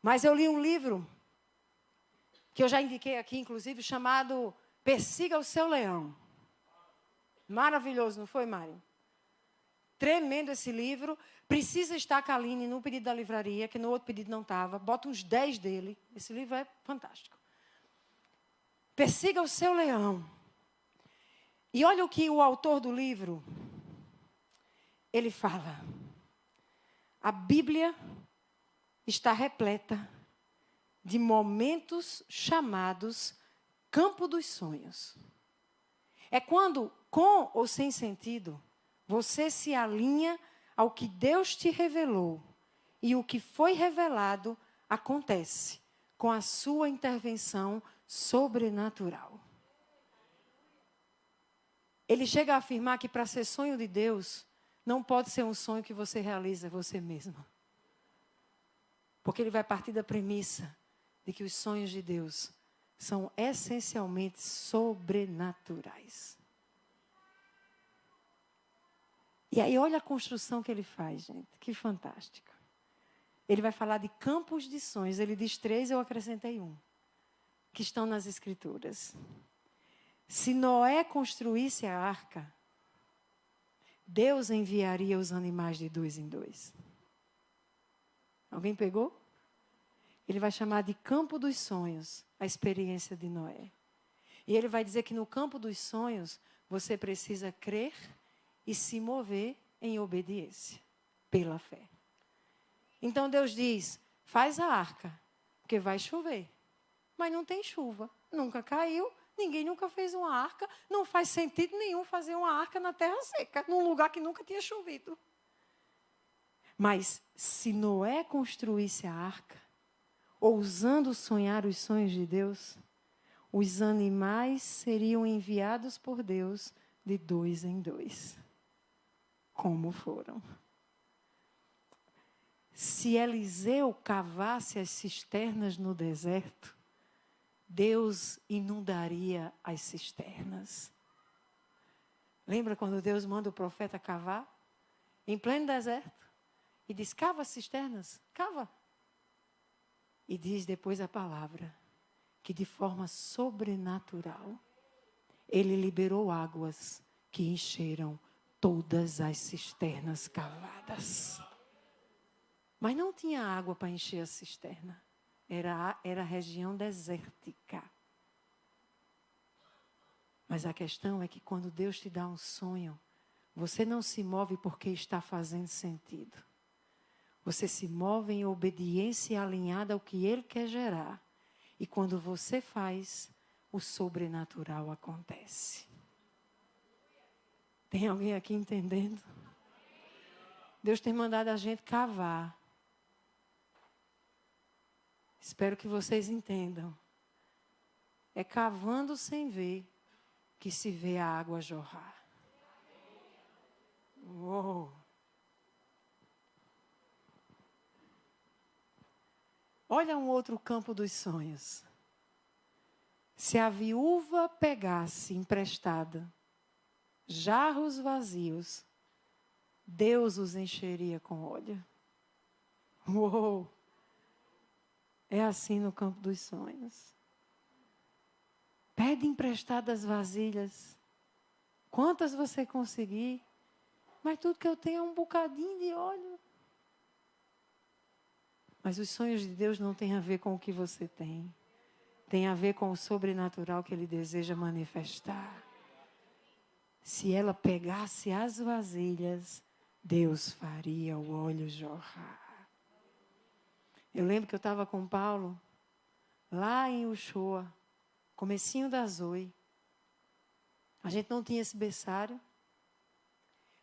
mas eu li um livro que eu já indiquei aqui, inclusive, chamado Persiga o Seu Leão. Maravilhoso, não foi, Mário? Tremendo esse livro, Precisa estar com a Aline no pedido da livraria, que no outro pedido não estava. Bota uns 10 dele. Esse livro é fantástico. Persiga o seu leão. E olha o que o autor do livro, ele fala. A Bíblia está repleta de momentos chamados campo dos sonhos. É quando, com ou sem sentido, você se alinha ao que Deus te revelou. E o que foi revelado acontece com a sua intervenção sobrenatural. Ele chega a afirmar que para ser sonho de Deus, não pode ser um sonho que você realiza você mesmo. Porque ele vai partir da premissa de que os sonhos de Deus são essencialmente sobrenaturais. E aí olha a construção que ele faz, gente. Que fantástico. Ele vai falar de campos de sonhos. Ele diz 3, eu acrescentei 1. Que estão nas Escrituras. Se Noé construísse a arca, Deus enviaria os animais de 2 em 2. Alguém pegou? Ele vai chamar de campo dos sonhos a experiência de Noé. E ele vai dizer que no campo dos sonhos, você precisa crer e se mover em obediência, pela fé. Então Deus diz, faz a arca, porque vai chover. Mas não tem chuva, nunca caiu, ninguém nunca fez uma arca, não faz sentido nenhum fazer uma arca na terra seca, num lugar que nunca tinha chovido. Mas se Noé construísse a arca, ousando sonhar os sonhos de Deus, os animais seriam enviados por Deus de 2 em 2. Como foram. Se Eliseu cavasse as cisternas no deserto, Deus inundaria as cisternas. Lembra quando Deus manda o profeta cavar? Em pleno deserto. E diz, cava as cisternas, cava. E diz depois a palavra, que de forma sobrenatural, ele liberou águas que encheram todas as cisternas cavadas. Mas não tinha água para encher a cisterna. Era região desértica. Mas a questão é que quando Deus te dá um sonho, você não se move porque está fazendo sentido. Você se move em obediência alinhada ao que Ele quer gerar. E quando você faz, o sobrenatural acontece. Tem alguém aqui entendendo? Deus tem mandado a gente cavar. Espero que vocês entendam. É cavando sem ver que se vê a água jorrar. Uou! Olha um outro campo dos sonhos. Se a viúva pegasse emprestada jarros vazios, Deus os encheria com óleo. Uou! É assim no campo dos sonhos. Pede emprestadas vasilhas. Quantas você conseguir, mas tudo que eu tenho é um bocadinho de óleo. Mas os sonhos de Deus não têm a ver com o que você tem. Tem a ver com o sobrenatural que Ele deseja manifestar. Se ela pegasse as vasilhas, Deus faria o óleo jorrar. Eu lembro que eu estava com o Paulo, lá em Uchoa, comecinho da Zoe. A gente não tinha esse berçário.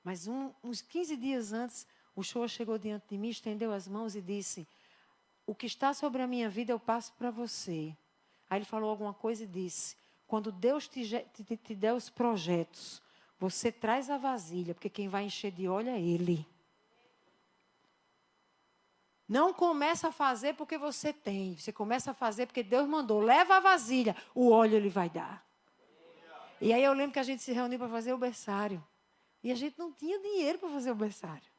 Mas uns 15 dias antes, o Uchoa chegou diante de mim, estendeu as mãos e disse, o que está sobre a minha vida eu passo para você. Aí ele falou alguma coisa e disse, quando Deus te der os projetos, você traz a vasilha, porque quem vai encher de óleo é Ele. Não começa a fazer porque você tem. Você começa a fazer porque Deus mandou. Leva a vasilha, o óleo Ele vai dar. E aí eu lembro que a gente se reuniu para fazer o berçário. E a gente não tinha dinheiro para fazer o berçário.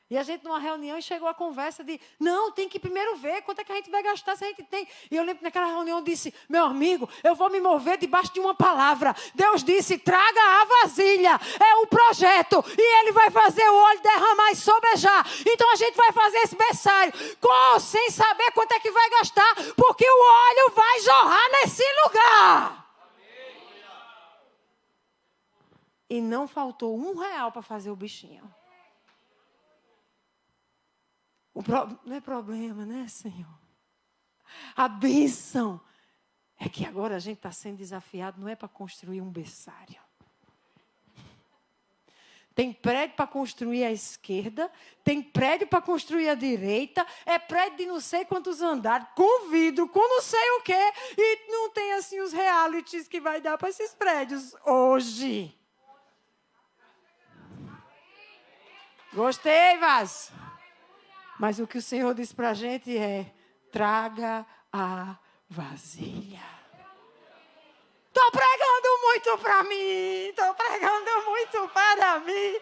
E a gente numa reunião chegou a conversa de, não, tem que primeiro ver quanto é que a gente vai gastar se a gente tem. E eu lembro que naquela reunião eu disse, meu amigo, eu vou me mover debaixo de uma palavra. Deus disse, traga a vasilha. É o projeto. E ele vai fazer o óleo derramar e sobejar. Então a gente vai fazer esse berçário sem saber quanto é que vai gastar, porque o óleo vai jorrar nesse lugar. E não faltou R$1 para fazer o bichinho. Não é problema, né, Senhor? A bênção é que agora a gente está sendo desafiado, não é para construir um berçário. Tem prédio para construir à esquerda, tem prédio para construir à direita, é prédio de não sei quantos andares, com vidro, com não sei o quê, e não tem assim os realities que vai dar para esses prédios hoje. Gostei, Vaz. Mas o que o Senhor diz para a gente é, traga a vasilha. Estou pregando muito para mim. Estou pregando muito para mim.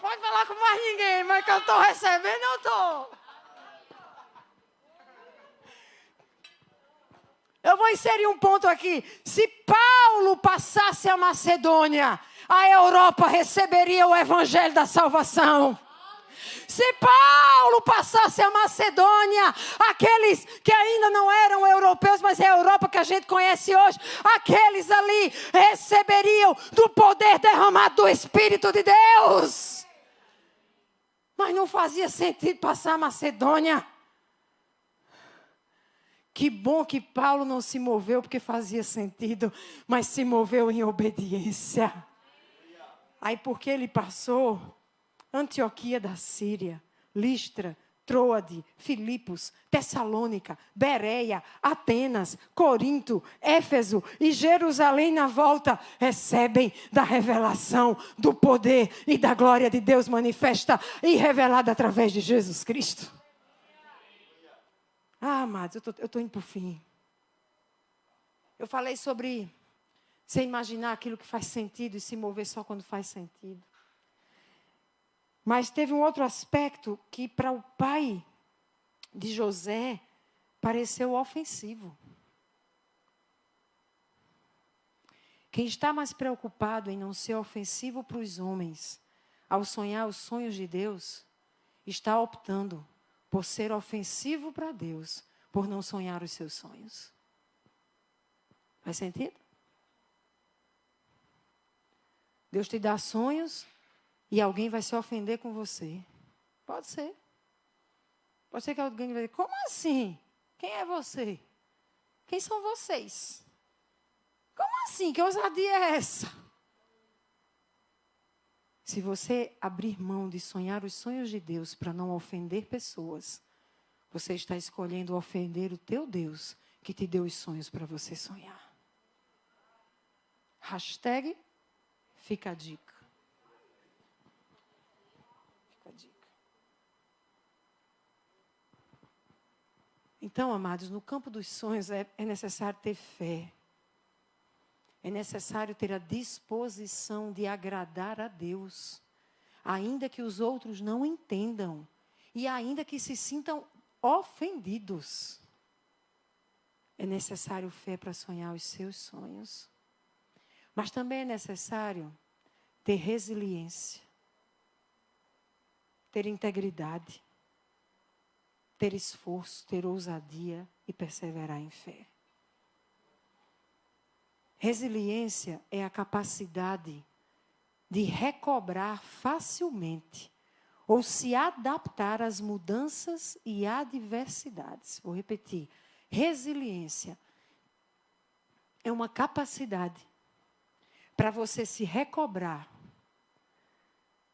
Pode falar com mais ninguém, mas que eu estou recebendo, eu estou. Eu vou inserir um ponto aqui. Se Paulo passasse a Macedônia, a Europa receberia o evangelho da salvação. Se Paulo passasse a Macedônia, aqueles que ainda não eram europeus, mas é a Europa que a gente conhece hoje, aqueles ali receberiam do poder derramado do Espírito de Deus. Mas não fazia sentido passar a Macedônia. Que bom que Paulo não se moveu porque fazia sentido, mas se moveu em obediência. Aí porque ele passou... Antioquia da Síria, Listra, Troade, Filipos, Tessalônica, Bereia, Atenas, Corinto, Éfeso e Jerusalém na volta recebem da revelação do poder e da glória de Deus manifesta e revelada através de Jesus Cristo. Ah, amados, eu estou indo para o fim. Eu falei sobre você imaginar aquilo que faz sentido e se mover só quando faz sentido. Mas teve um outro aspecto que para o pai de José pareceu ofensivo. Quem está mais preocupado em não ser ofensivo para os homens, ao sonhar os sonhos de Deus, está optando por ser ofensivo para Deus, por não sonhar os seus sonhos. Faz sentido? Deus te dá sonhos e alguém vai se ofender com você. Pode ser. Pode ser que alguém vai dizer, como assim? Quem é você? Quem são vocês? Como assim? Que ousadia é essa? Se você abrir mão de sonhar os sonhos de Deus para não ofender pessoas, você está escolhendo ofender o teu Deus que te deu os sonhos para você sonhar. Hashtag fica a dica. Fica a dica. Então, amados, no campo dos sonhos é necessário ter fé. É necessário ter a disposição de agradar a Deus, ainda que os outros não entendam e ainda que se sintam ofendidos. É necessário fé para sonhar os seus sonhos. Mas também é necessário ter resiliência, ter integridade, ter esforço, ter ousadia e perseverar em fé. Resiliência é a capacidade de recobrar facilmente ou se adaptar às mudanças e adversidades. Vou repetir. Resiliência é uma capacidade para você se recobrar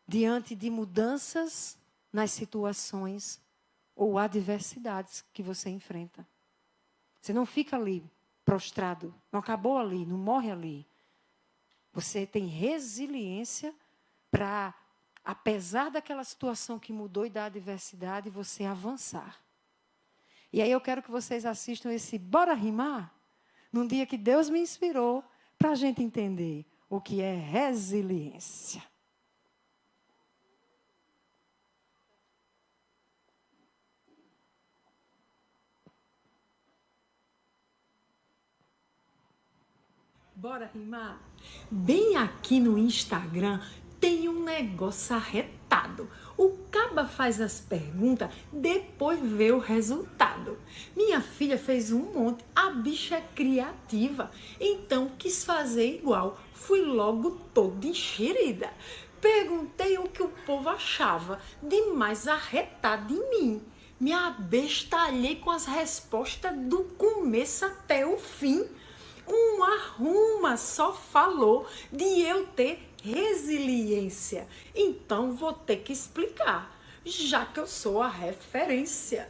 diante de mudanças nas situações ou adversidades que você enfrenta. Você não fica ali prostrado, não acabou ali, não morre ali. Você tem resiliência para, apesar daquela situação que mudou e da adversidade, você avançar. E aí eu quero que vocês assistam esse Bora Rimar, num dia que Deus me inspirou, para a gente entender o que é resiliência. Bora rimar? Bem aqui no Instagram tem um negócio arretado. O caba faz as perguntas, depois vê o resultado. Minha filha fez um monte, a bicha é criativa. Então quis fazer igual, fui logo toda enxerida. Perguntei o que o povo achava de mais arretado em mim. Me abestalhei com as respostas do começo até o fim. Uma ruma só falou de eu ter resiliência. Então vou ter que explicar, já que eu sou a referência.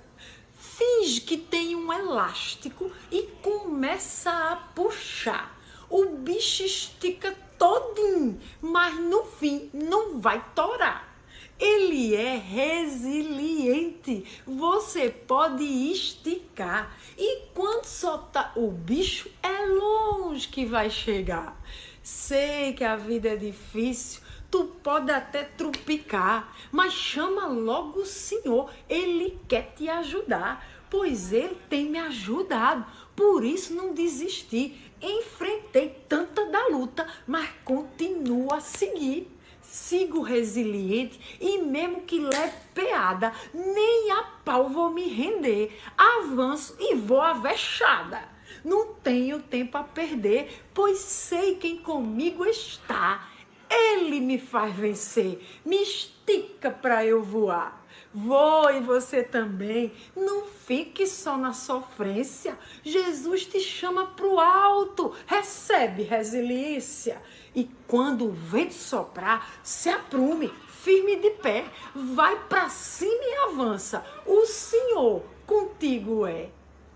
Finge que tem um elástico e começa a puxar. O bicho estica todinho, mas no fim não vai torar. Ele é resiliente, você pode esticar. E quando soltar o bicho, é longe que vai chegar. Sei que a vida é difícil, tu pode até trupicar, mas chama logo o Senhor, Ele quer te ajudar, pois Ele tem me ajudado. Por isso não desisti, enfrentei tanta da luta, mas continuo a seguir. Sigo resiliente e mesmo que leve peada, nem a pau vou me render. Avanço e vou avexada. Não tenho tempo a perder, pois sei quem comigo está. Ele me faz vencer, me estica para eu voar. Voe você também, não fique só na sofrência. Jesus te chama para o alto, recebe resiliência. E quando o vento soprar, se aprume, firme de pé, vai para cima e avança. O Senhor contigo é.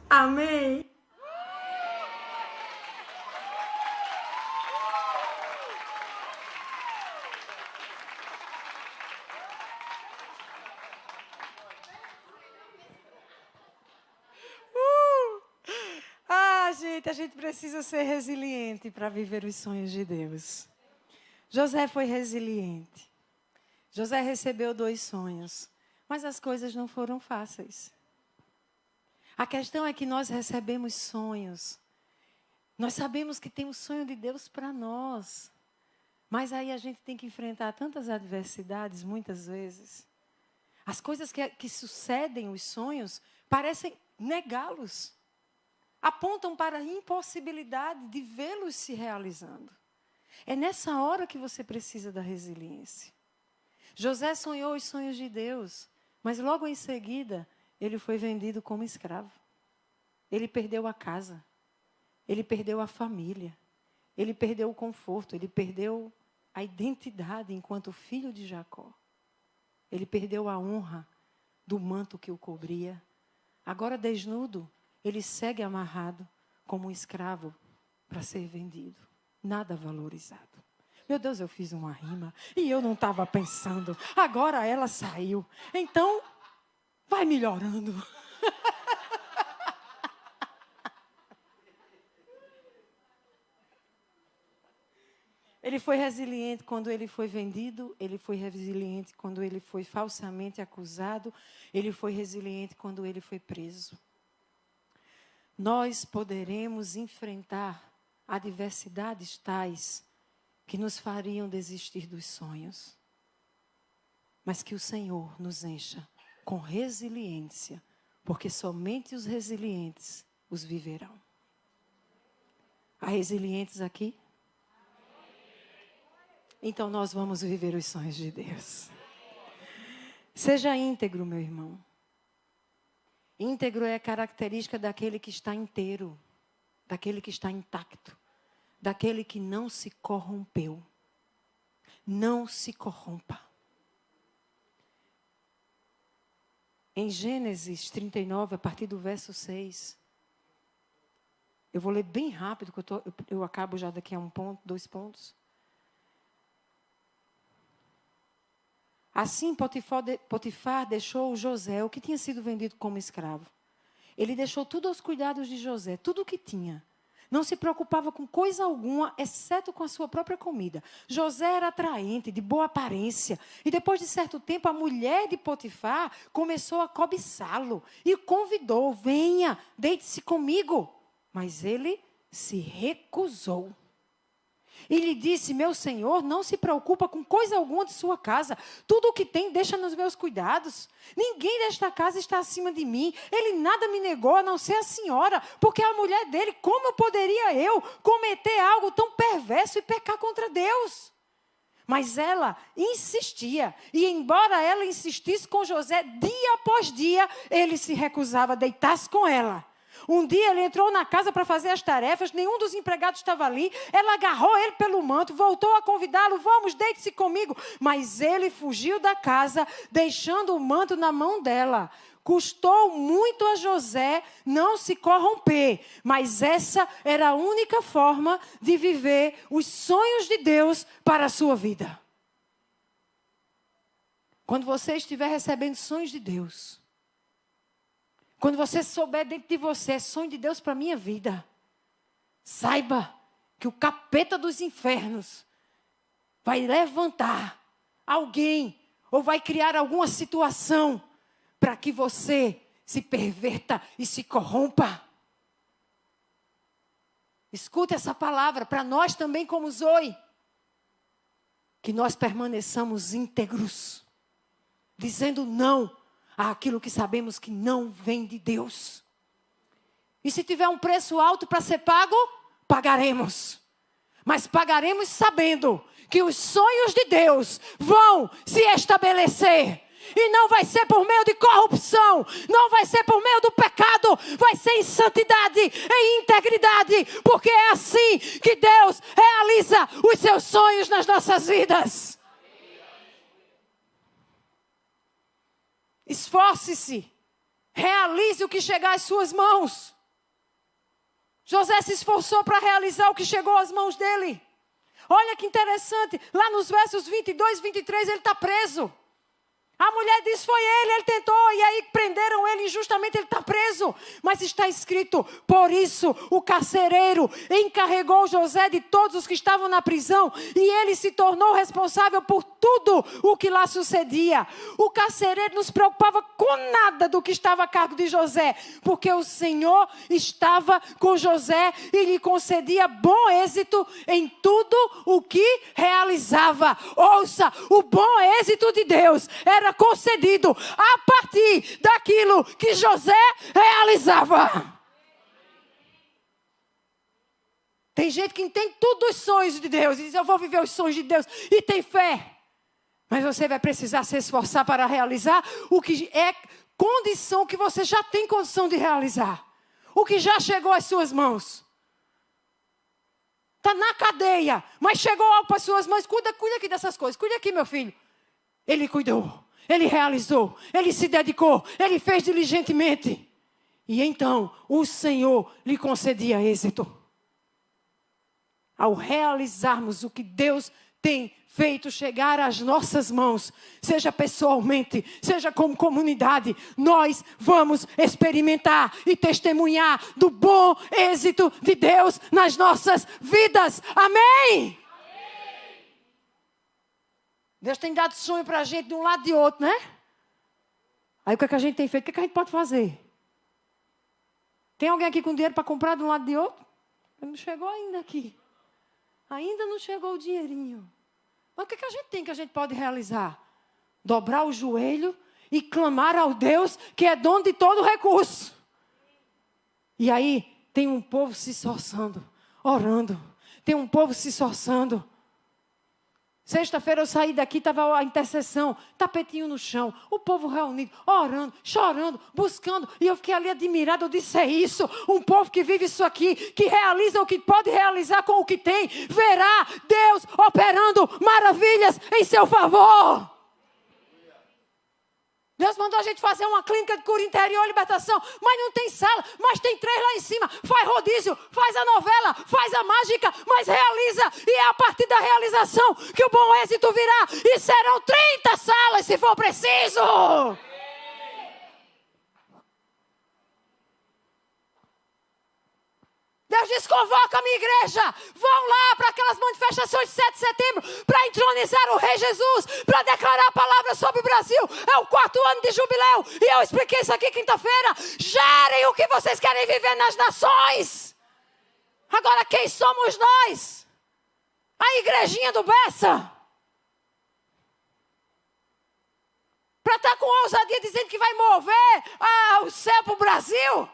Amém. A gente precisa ser resiliente para viver os sonhos de Deus. José foi resiliente. José recebeu 2 sonhos, mas as coisas não foram fáceis. A questão é que nós recebemos sonhos. Nós sabemos que tem um sonho de Deus para nós. Mas aí a gente tem que enfrentar tantas adversidades, muitas vezes. As coisas que sucedem, os sonhos, parecem negá-los. Apontam para a impossibilidade de vê-los se realizando. É nessa hora que você precisa da resiliência. José sonhou os sonhos de Deus, mas logo em seguida ele foi vendido como escravo. Ele perdeu a casa, ele perdeu a família, ele perdeu o conforto, ele perdeu a identidade enquanto filho de Jacó. Ele perdeu a honra do manto que o cobria. Agora desnudo, ele segue amarrado como um escravo para ser vendido. Nada valorizado. Meu Deus, eu fiz uma rima e eu não estava pensando. Agora ela saiu. Então, vai melhorando. Ele foi resiliente quando ele foi vendido, ele foi resiliente quando ele foi falsamente acusado, ele foi resiliente quando ele foi preso. Nós poderemos enfrentar adversidades tais que nos fariam desistir dos sonhos, mas que o Senhor nos encha com resiliência, porque somente os resilientes os viverão. Há resilientes aqui? Então nós vamos viver os sonhos de Deus. Seja íntegro, meu irmão. Íntegro é a característica daquele que está inteiro, daquele que está intacto, daquele que não se corrompeu. Não se corrompa. Em Gênesis 39, a partir do verso 6, eu vou ler bem rápido, que eu acabo já daqui a 2 pontos. Assim, Potifar deixou José, o que tinha sido vendido como escravo. Ele deixou tudo aos cuidados de José, tudo o que tinha. Não se preocupava com coisa alguma, exceto com a sua própria comida. José era atraente, de boa aparência. E depois de certo tempo, a mulher de Potifar começou a cobiçá-lo. E o convidou, venha, deite-se comigo. Mas ele se recusou. E lhe disse: meu senhor não se preocupa com coisa alguma de sua casa. Tudo o que tem deixa nos meus cuidados. Ninguém desta casa está acima de mim. Ele nada me negou, a não ser a senhora. Porque a mulher dele, como poderia eu cometer algo tão perverso e pecar contra Deus? Mas ela insistia. E embora ela insistisse com José, dia após dia, ele se recusava a deitar-se com ela. Um dia ele entrou na casa para fazer as tarefas, nenhum dos empregados estava ali. Ela agarrou ele pelo manto, voltou a convidá-lo: vamos, deite-se comigo. Mas ele fugiu da casa, deixando o manto na mão dela. Custou muito a José não se corromper, mas essa era a única forma de viver os sonhos de Deus para a sua vida. Quando você estiver recebendo sonhos de Deus, quando você souber dentro de você, é sonho de Deus para a minha vida, saiba que o capeta dos infernos vai levantar alguém ou vai criar alguma situação para que você se perverta e se corrompa. Escute essa palavra para nós também como Zoe. Que nós permaneçamos íntegros, dizendo não àquilo que sabemos que não vem de Deus. E se tiver um preço alto para ser pago, pagaremos. Mas pagaremos sabendo que os sonhos de Deus vão se estabelecer. E não vai ser por meio de corrupção, não vai ser por meio do pecado, vai ser em santidade, em integridade, porque é assim que Deus realiza os seus sonhos nas nossas vidas. Esforce-se, realize o que chegar às suas mãos. José se esforçou para realizar o que chegou às mãos dele. Olha que interessante, lá nos versos 22 e 23 ele está preso. A mulher disse: foi ele tentou, e aí prenderam ele injustamente, ele está preso. Mas está escrito: por isso o carcereiro encarregou José de todos os que estavam na prisão, e ele se tornou responsável por tudo o que lá sucedia. O carcereiro não se preocupava com nada do que estava a cargo de José, porque o Senhor estava com José e lhe concedia bom êxito em tudo o que realizava. Ouça, o bom êxito de Deus era concedido a partir daquilo que José realizava. Tem gente que entende tudo os sonhos de Deus e diz: eu vou viver os sonhos de Deus, e tem fé. Mas você vai precisar se esforçar para realizar o que é condição que você já tem condição de realizar. O que já chegou às suas mãos. Está na cadeia, mas chegou algo para as suas mãos. Cuida aqui dessas coisas. Cuida aqui, meu filho. Ele cuidou. Ele realizou, ele se dedicou, ele fez diligentemente. E então o Senhor lhe concedia êxito. Ao realizarmos o que Deus tem feito chegar às nossas mãos, seja pessoalmente, seja como comunidade, nós vamos experimentar e testemunhar do bom êxito de Deus nas nossas vidas. Amém? Deus tem dado sonho para a gente de um lado e de outro, né? Aí o que é que a gente tem feito? O que é que a gente pode fazer? Tem alguém aqui com dinheiro para comprar de um lado e de outro? Não chegou ainda aqui. Ainda não chegou o dinheirinho. Mas o que é que a gente tem que a gente pode realizar? Dobrar o joelho e clamar ao Deus que é dono de todo recurso. E aí tem um povo se esforçando, orando. Tem um povo se esforçando. Sexta-feira eu saí daqui, estava a intercessão, tapetinho no chão, o povo reunido, orando, chorando, buscando. E eu fiquei ali admirado, eu disse: é isso, um povo que vive isso aqui, que realiza o que pode realizar com o que tem, verá Deus operando maravilhas em seu favor. Deus mandou a gente fazer uma clínica de cura interior e libertação, mas não tem sala, mas tem 3 lá em cima. Faz rodízio, faz a novela, faz a mágica, mas realiza. E é a partir da realização que o bom êxito virá. E serão 30 salas se for preciso. Deus diz: convoca a minha igreja. Vão lá para aquelas manifestações de 7 de setembro para entronizar o Rei Jesus, para declarar a palavra sobre o Brasil. É o 4º ano de jubileu. E eu expliquei isso aqui quinta-feira. Gerem o que vocês querem viver nas nações. Agora, quem somos nós? A igrejinha do Bessa. Para estar com ousadia dizendo que vai mover o céu para o Brasil.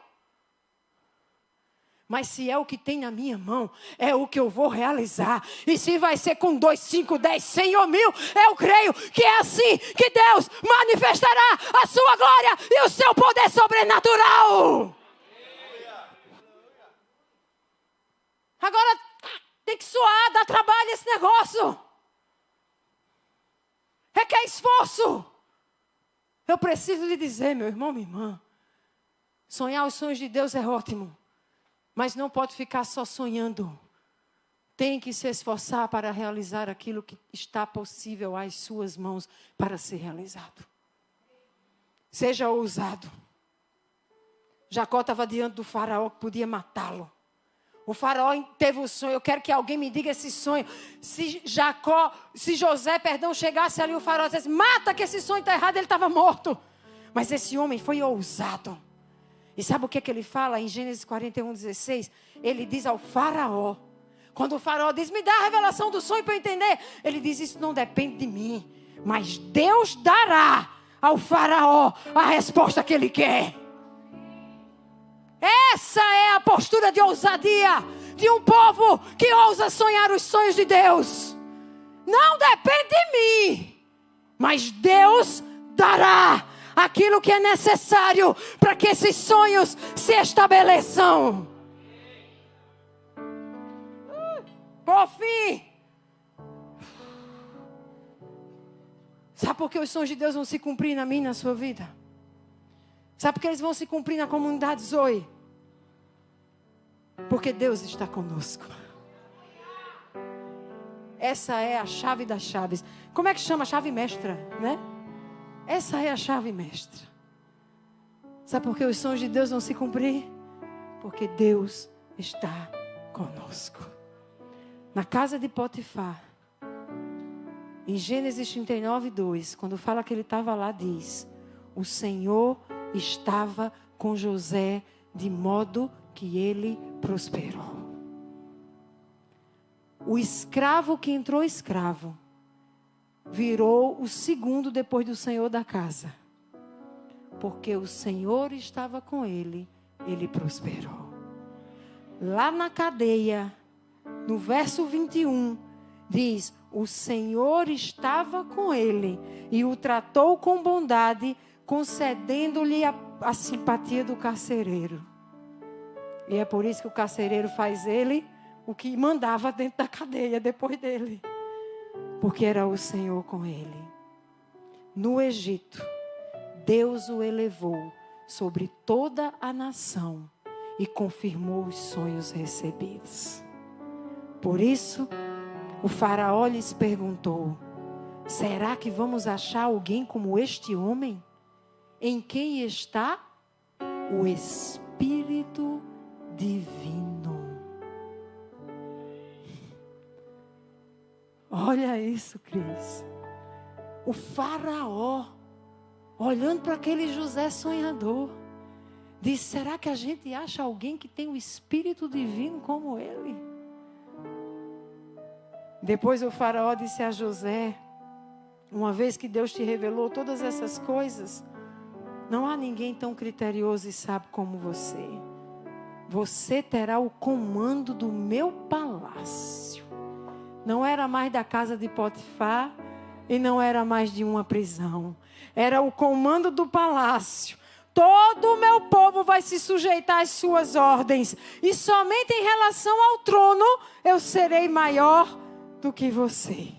Mas se é o que tem na minha mão, é o que eu vou realizar. E se vai ser com 2, 5, 10, 100 ou 1000, eu creio que é assim que Deus manifestará a sua glória e o seu poder sobrenatural. Agora, tem que suar, dá trabalho esse negócio. Requer esforço. Eu preciso lhe dizer, meu irmão, minha irmã, sonhar os sonhos de Deus é ótimo. Mas não pode ficar só sonhando. Tem que se esforçar para realizar aquilo que está possível às suas mãos para ser realizado. Seja ousado. Jacó estava diante do faraó que podia matá-lo. O faraó teve o sonho. Eu quero que alguém me diga esse sonho. Se José, chegasse ali, o faraó dissesse, mata que esse sonho está errado, ele estava morto. Mas esse homem foi ousado. E sabe o que ele fala em Gênesis 41:16? Ele diz ao faraó. Quando o faraó diz, me dá a revelação do sonho para eu entender. Ele diz, isso não depende de mim. Mas Deus dará ao faraó a resposta que ele quer. Essa é a postura de ousadia de um povo que ousa sonhar os sonhos de Deus. Não depende de mim. Mas Deus dará aquilo que é necessário para que esses sonhos se estabeleçam. Por fim. Sabe por que os sonhos de Deus vão se cumprir na minha e na sua vida? Sabe por que eles vão se cumprir na comunidade Zoe? Porque Deus está conosco. Essa é a chave das chaves. Como é que chama? A chave mestra, né? Essa é a chave mestra. Sabe por que os sonhos de Deus vão se cumprir? Porque Deus está conosco. Na casa de Potifar, em Gênesis 39:2, quando fala que ele estava lá, diz: o Senhor estava com José de modo que ele prosperou. O escravo que entrou escravo virou o segundo depois do senhor da casa. Porque o Senhor estava com ele, ele prosperou. Lá na cadeia, no verso 21, diz: o Senhor estava com ele e o tratou com bondade, concedendo-lhe a simpatia do carcereiro. E é por isso que o carcereiro faz ele o que mandava dentro da cadeia depois dele. Porque era o Senhor com ele. No Egito, Deus o elevou sobre toda a nação e confirmou os sonhos recebidos. Por isso, o faraó lhes perguntou: será que vamos achar alguém como este homem? Em quem está o Espírito Divino. Olha isso, Cris. O faraó, olhando para aquele José sonhador, disse: será que a gente acha alguém que tem o Espírito Divino como ele? Depois o faraó disse a José: uma vez que Deus te revelou todas essas coisas, não há ninguém tão criterioso e sábio como você. Você terá o comando do meu palácio. Não era mais da casa de Potifar e não era mais de uma prisão. Era o comando do palácio. Todo o meu povo vai se sujeitar às suas ordens. E somente em relação ao trono eu serei maior do que você.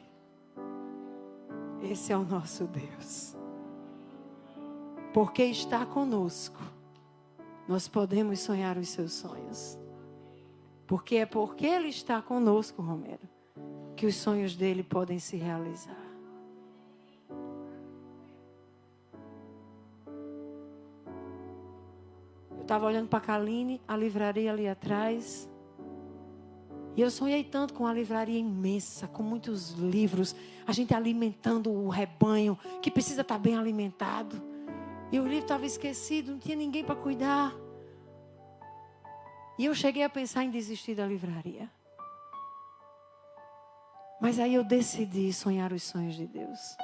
Esse é o nosso Deus. Porque está conosco, nós podemos sonhar os seus sonhos. Porque é porque Ele está conosco, Romero, que os sonhos dele podem se realizar. Eu estava olhando para a Kaline, a livraria ali atrás. E eu sonhei tanto com uma livraria imensa, com muitos livros. A gente alimentando o rebanho, que precisa estar bem alimentado. E o livro estava esquecido, não tinha ninguém para cuidar. E eu cheguei a pensar em desistir da livraria. Mas aí eu decidi sonhar os sonhos de Deus.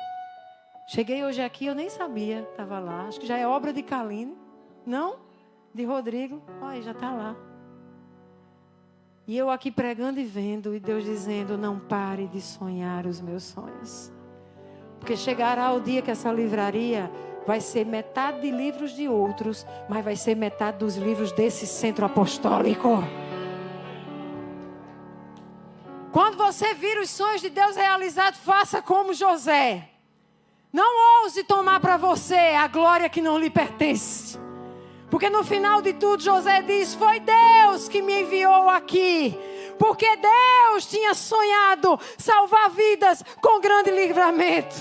Cheguei hoje aqui, eu nem sabia, estava lá. Acho que já é obra de Kaline. Não? De Rodrigo. Olha, já está lá. E eu aqui pregando e vendo, e Deus dizendo, não pare de sonhar os meus sonhos. Porque chegará o dia que essa livraria vai ser metade de livros de outros, mas vai ser metade dos livros desse centro apostólico. Quando você vir os sonhos de Deus realizados, faça como José. Não ouse tomar para você a glória que não lhe pertence. Porque no final de tudo, José diz, foi Deus que me enviou aqui. Porque Deus tinha sonhado salvar vidas com grande livramento.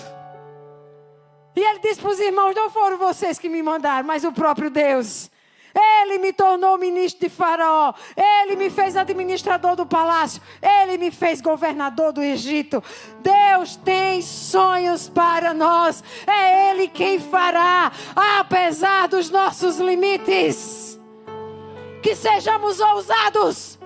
E ele disse para os irmãos, não foram vocês que me mandaram, mas o próprio Deus. Ele me tornou ministro de Faraó. Ele me fez administrador do palácio. Ele me fez governador do Egito. Deus tem sonhos para nós. É Ele quem fará, apesar dos nossos limites. Que sejamos ousados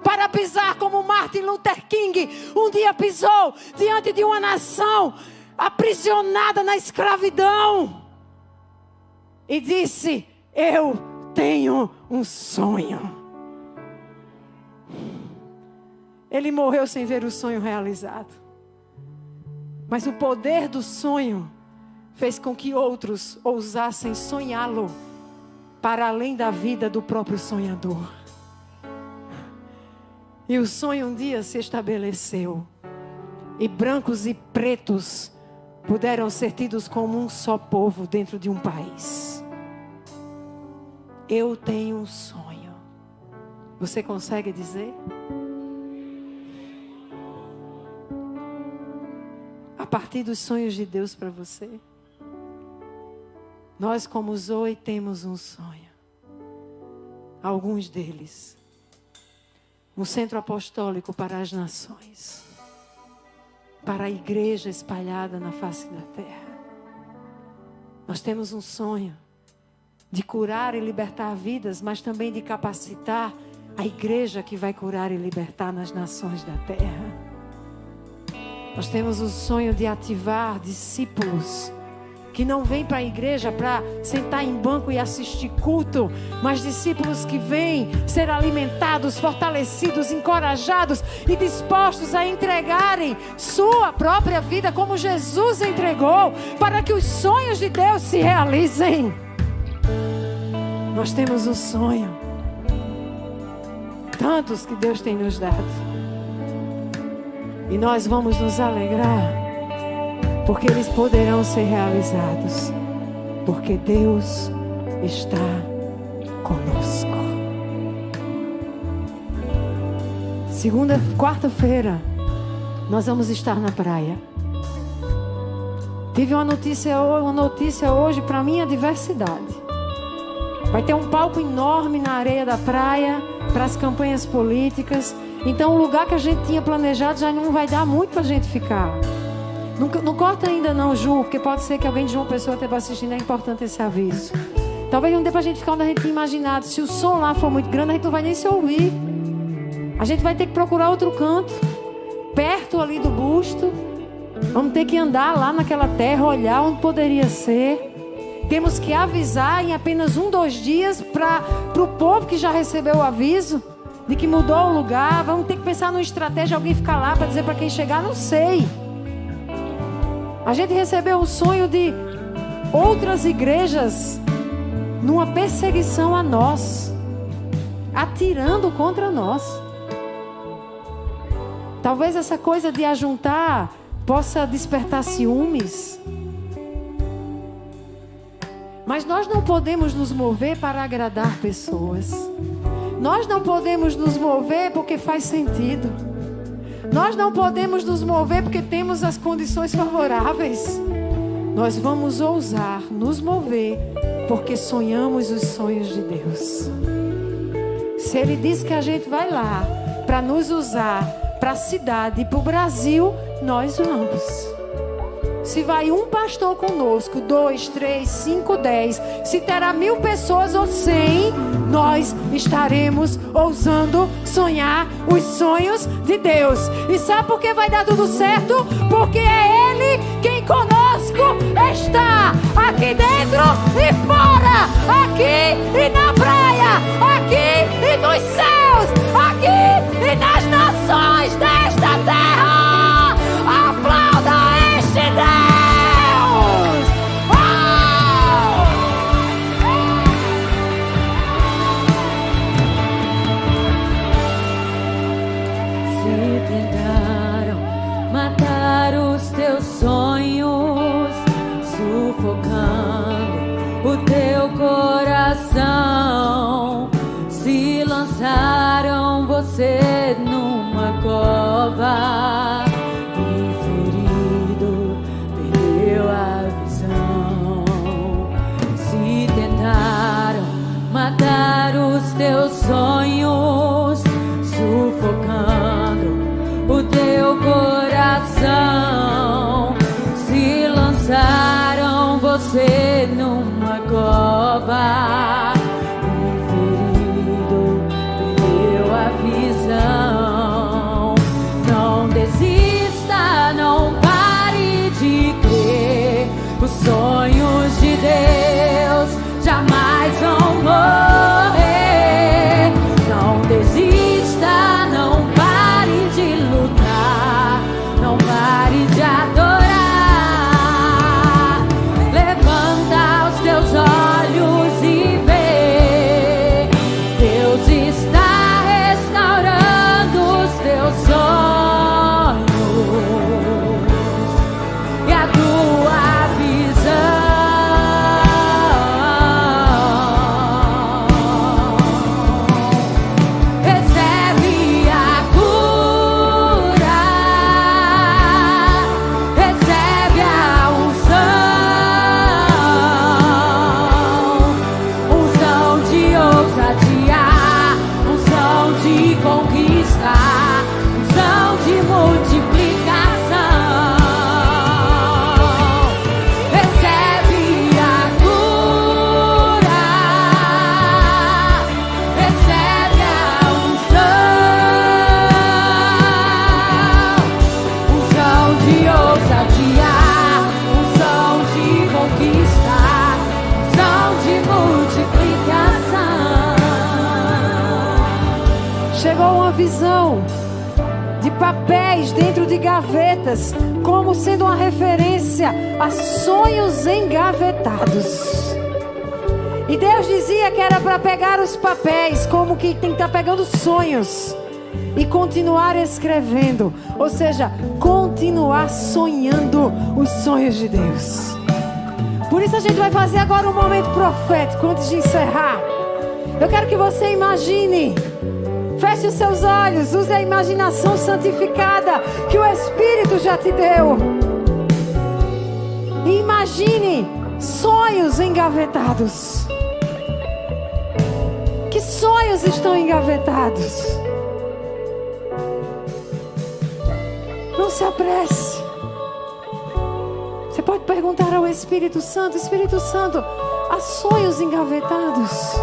para pisar como Martin Luther King um dia pisou diante de uma nação aprisionada na escravidão. E disse, eu tenho um sonho. Ele morreu sem ver o sonho realizado. Mas o poder do sonho fez com que outros ousassem sonhá-lo para além da vida do próprio sonhador. E o sonho um dia se estabeleceu. E brancos e pretos puderam ser tidos como um só povo dentro de um país. Eu tenho um sonho. Você consegue dizer? A partir dos sonhos de Deus para você. Nós, como Zoe, temos um sonho. Alguns deles. Um centro apostólico para as nações. Para a igreja espalhada na face da terra. Nós temos um sonho de curar e libertar vidas, mas também de capacitar a igreja que vai curar e libertar nas nações da terra. Nós temos o sonho de ativar discípulos que não vêm para a igreja para sentar em banco e assistir culto, mas discípulos que vêm ser alimentados, fortalecidos, encorajados e dispostos a entregarem sua própria vida como Jesus entregou, para que os sonhos de Deus se realizem. Nós temos um sonho, tantos que Deus tem nos dado, e nós vamos nos alegrar, porque eles poderão ser realizados, porque Deus está conosco. Quarta-feira, nós vamos estar na praia. Tive uma notícia hoje para mim, a diversidade. Vai ter um palco enorme na areia da praia para as campanhas políticas. Então o lugar que a gente tinha planejado já não vai dar muito para a gente ficar. Não corta ainda não, Ju, porque pode ser que alguém de João Pessoa esteja assistindo. É importante esse aviso. Talvez não dê para a gente ficar onde a gente tinha imaginado. Se o som lá for muito grande, a gente não vai nem se ouvir. A gente vai ter que procurar outro canto, perto ali do busto. Vamos ter que andar lá naquela terra, olhar onde poderia ser. Temos que avisar em apenas 2 dias para o povo que já recebeu o aviso de que mudou o lugar. Vamos ter que pensar numa estratégia, alguém ficar lá para dizer para quem chegar, não sei. A gente recebeu o sonho de outras igrejas numa perseguição a nós, atirando contra nós. Talvez essa coisa de ajuntar possa despertar ciúmes. Mas nós não podemos nos mover para agradar pessoas. Nós não podemos nos mover porque faz sentido. Nós não podemos nos mover porque temos as condições favoráveis. Nós vamos ousar nos mover porque sonhamos os sonhos de Deus. Se Ele diz que a gente vai lá para nos usar para a cidade e para o Brasil, nós vamos. se vai um pastor conosco, 2, 3, 5, 10, se terá 1000 pessoas ou 100, nós estaremos ousando sonhar os sonhos de Deus. E sabe por que vai dar tudo certo? Porque é Ele quem conosco está, aqui dentro e fora, aqui e na praia, aqui e nos céus, aqui e nas nações desta terra. Aplauda este Deus! Se tentaram matar os teus sonhos, sufocando o teu coração, se lançaram você numa cova e ferido perdeu a visão. Se tentaram matar os teus sonhos, sufocando o teu coração, se lançaram você numa cova e ferido perdeu a visão. Não desista, não pare de crer, os sonhos de Deus jamais vão morrer. Não desista, não pare de lutar, não pare de adorar. Levanta os teus olhos e vê, Deus está restaurando os teus sonhos e a tua visão. Recebe a cura, recebe a unção de ousadia, unção de conquista, unção de multiplicação. Recebe a cura, recebe a unção de ousadia, unção de conquista, unção de multiplicação. Chegou uma visão de papéis dentro de gavetas, como sendo uma referência a sonhos engavetados. E Deus dizia que era para pegar os papéis, como que tem que estar pegando sonhos, e continuar escrevendo, ou seja, continuar sonhando os sonhos de Deus. Por isso a gente vai fazer agora um momento profético antes de encerrar. Eu quero que você imagine, feche os seus olhos, use a imaginação santificada que o Espírito já te deu. E imagine sonhos engavetados. Que sonhos estão engavetados? Não se apresse. Você pode perguntar ao Espírito Santo: Espírito Santo, há sonhos engavetados?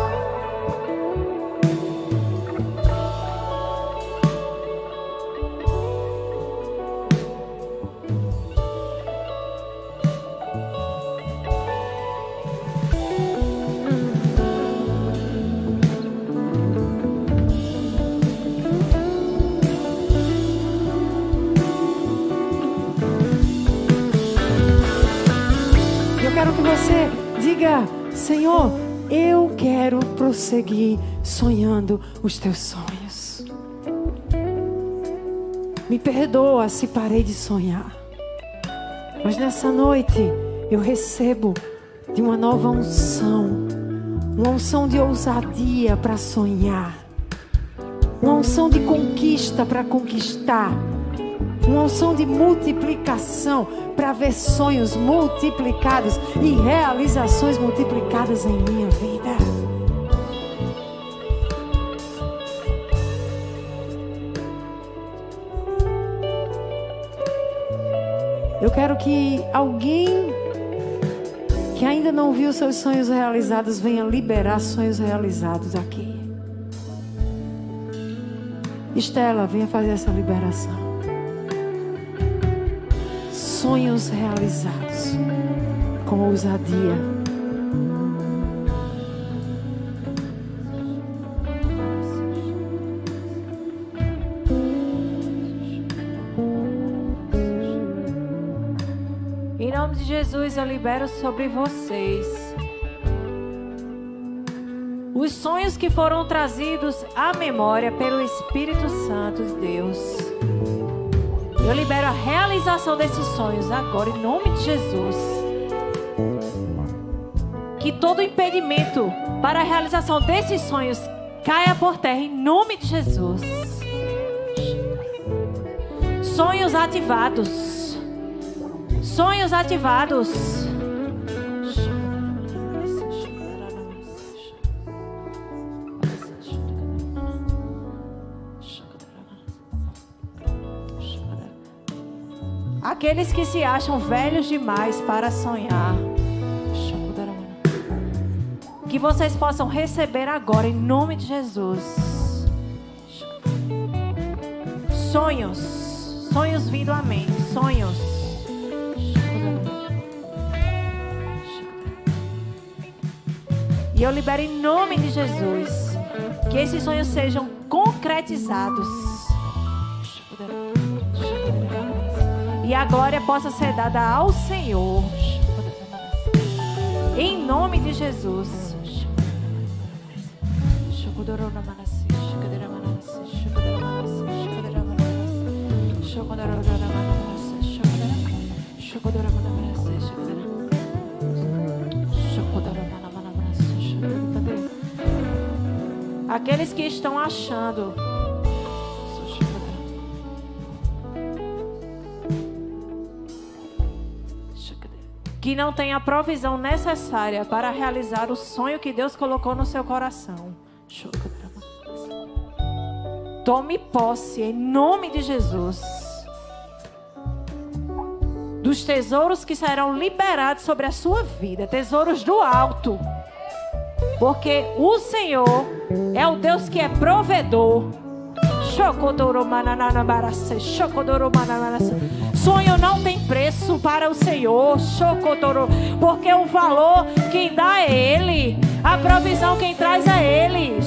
Quero que você diga: Senhor, eu quero prosseguir sonhando os teus sonhos. Me perdoa se parei de sonhar, mas nessa noite eu recebo de uma nova unção, uma unção de ousadia para sonhar, uma unção de conquista para conquistar, uma unção de multiplicação para ver sonhos multiplicados e realizações multiplicadas em minha vida. Eu quero que alguém que ainda não viu seus sonhos realizados venha liberar sonhos realizados aqui. Estela, venha fazer essa liberação. Sonhos realizados com ousadia. Em nome de Jesus, eu libero sobre vocês os sonhos que foram trazidos à memória pelo Espírito Santo de Deus. Eu libero a realização desses sonhos agora, em nome de Jesus. Que todo impedimento para a realização desses sonhos caia por terra, em nome de Jesus. Sonhos ativados. Sonhos ativados. Aqueles que se acham velhos demais para sonhar, que vocês possam receber agora em nome de Jesus. Sonhos, sonhos vindo à mente, sonhos. E eu libero em nome de Jesus que esses sonhos sejam concretizados. E a glória possa ser dada ao Senhor. Em nome de Jesus. Aqueles que estão achando que não tem a provisão necessária para realizar o sonho que Deus colocou no seu coração, tome posse em nome de Jesus dos tesouros que serão liberados sobre a sua vida, tesouros do alto, porque o Senhor é o Deus que é provedor. Sonho não tem preço para o Senhor, porque o valor quem dá é Ele, a provisão quem traz é Ele.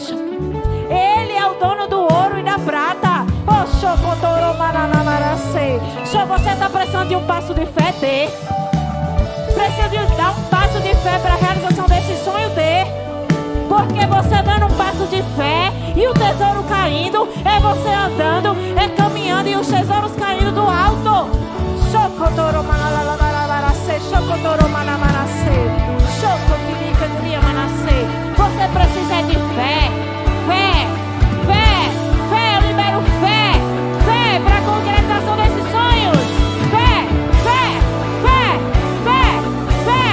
Ele é o dono do ouro e da prata. Você está precisando de um passo de fé? Dê. Precisa de dar um passo de fé para a realização desse sonho? Dê. Porque você dando um passo de fé e o tesouro caindo, é você andando, é caminhando e os tesouros caindo do alto. Você precisa de fé, fé, fé, fé. Eu libero fé, fé para a concretização desses sonhos. Fé, fé, fé, fé, fé.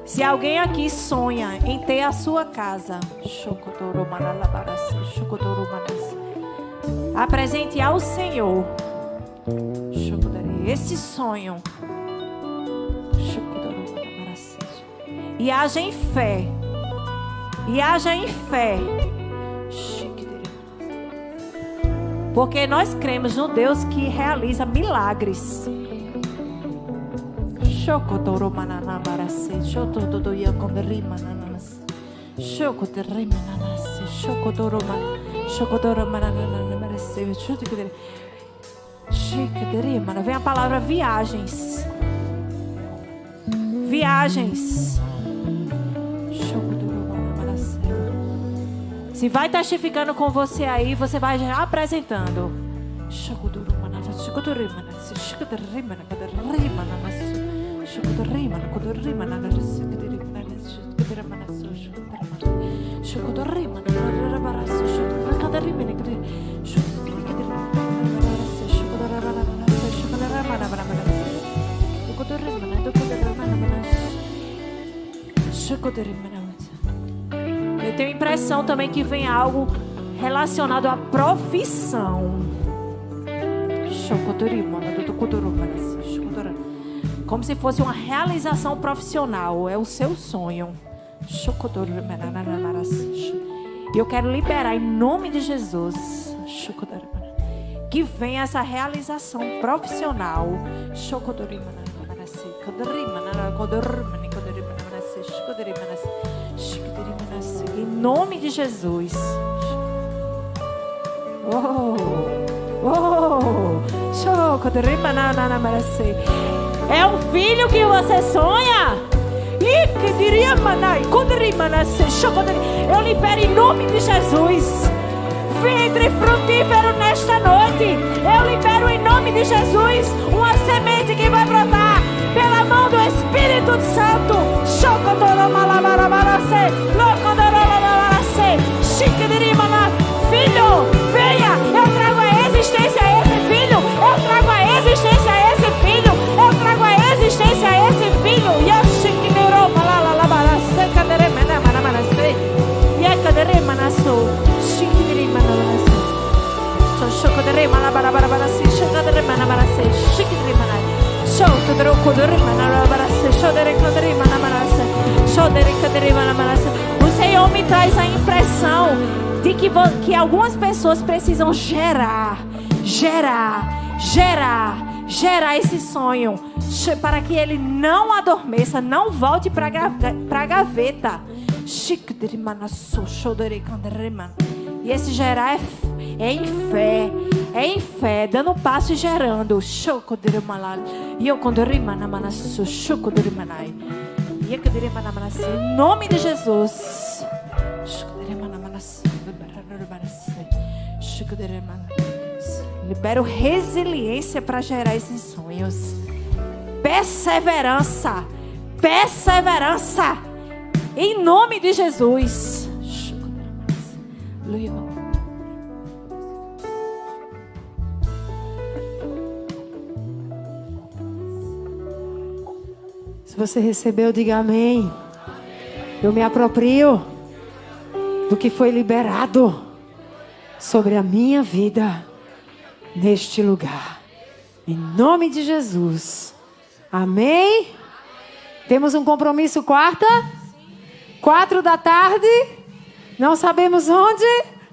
Se alguém aqui sonha em ter a sua casa, apresente ao Senhor esse sonho e haja em fé. E haja em fé. Porque nós cremos no Deus que realiza milagres. Shokotoro manana barase, shototo yakondri mananas. Shokotri mananas, shokotoro manana barase, shotikere. Shikere, mana. Vem a palavra viagens. Viagens. Se vai testificando com você aí, você vai já apresentando. Eu tenho a impressão também que vem algo relacionado à profissão. Como se fosse uma realização profissional. É o seu sonho. E eu quero liberar em nome de Jesus que venha essa realização profissional. Em nome de Jesus. É um filho que você sonha? Eu libero em nome de Jesus. Ventre frutífero nesta noite. Eu libero em nome de Jesus uma semente que vai brotar pela mão do Espírito Santo. Filho, venha. Eu trago a existência a esse filho. Eu trago a existência a esse filho. Eu trago a existência a esse filho. O Senhor me traz a impressão de que algumas pessoas precisam gerar esse sonho para que ele não adormeça, não volte para a gaveta. E esse gerar é em fé, dando passo e gerando. Em nome de Jesus. Libero resiliência para gerar esses sonhos. Perseverança. Em nome de Jesus. Se você recebeu, diga amém. Eu me aproprio do que foi liberado sobre a minha vida neste lugar. Em nome de Jesus. Amém? Temos um compromisso quarta? 4 da tarde? Não sabemos onde?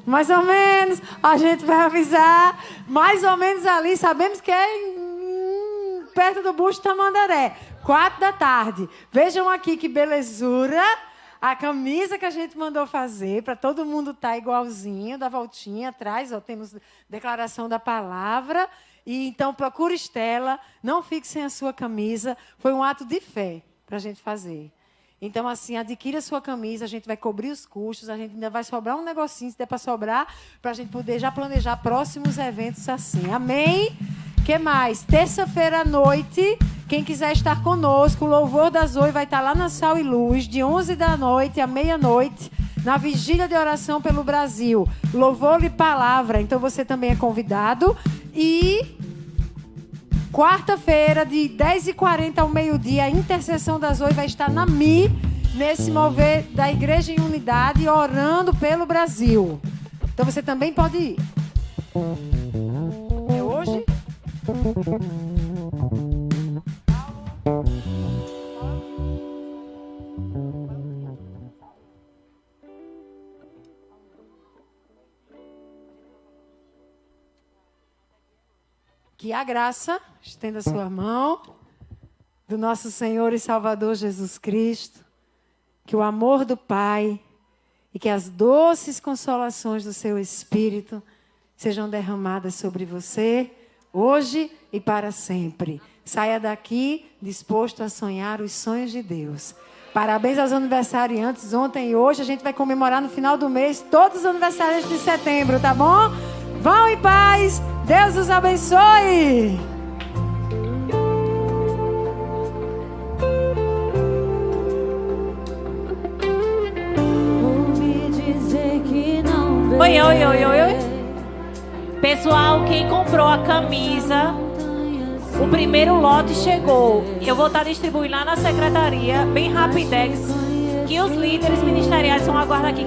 Mais ou menos. A gente vai avisar. Mais ou menos ali. Sabemos que é perto do Busto Tamandaré. 4 da tarde. Vejam aqui que belezura. A camisa que a gente mandou fazer para todo mundo estar igualzinho, da voltinha atrás, ó, temos declaração da palavra. E então procure Estela, não fique sem a sua camisa. Foi um ato de fé para a gente fazer. Então, assim, adquira a sua camisa, a gente vai cobrir os custos, a gente ainda vai sobrar um negocinho, se der para sobrar, para a gente poder já planejar próximos eventos assim. Amém? O que mais? Terça-feira à noite, quem quiser estar conosco, o Louvor da Zoe vai estar lá na Sal e Luz, de 11 da noite à meia-noite, na vigília de oração pelo Brasil. Louvor e palavra. Então, você também é convidado. E quarta-feira, de 10h40 ao meio-dia, a intercessão da Zoe vai estar na Mi, nesse mover da Igreja em Unidade, orando pelo Brasil. Então, você também pode ir. É hoje? Que a graça, estenda sua mão, do nosso Senhor e Salvador Jesus Cristo, que o amor do Pai e que as doces consolações do seu Espírito sejam derramadas sobre você, hoje e para sempre. Saia daqui disposto a sonhar os sonhos de Deus. Parabéns aos aniversariantes. Ontem e hoje a gente vai comemorar no final do mês todos os aniversariantes de setembro, tá bom? Vão em paz. Deus os abençoe. Oi, oi, oi, oi, oi. Pessoal, quem comprou a camisa, o primeiro lote chegou. Eu vou estar distribuindo lá na secretaria, bem rapidex, que os líderes ministeriais vão aguardar aqui.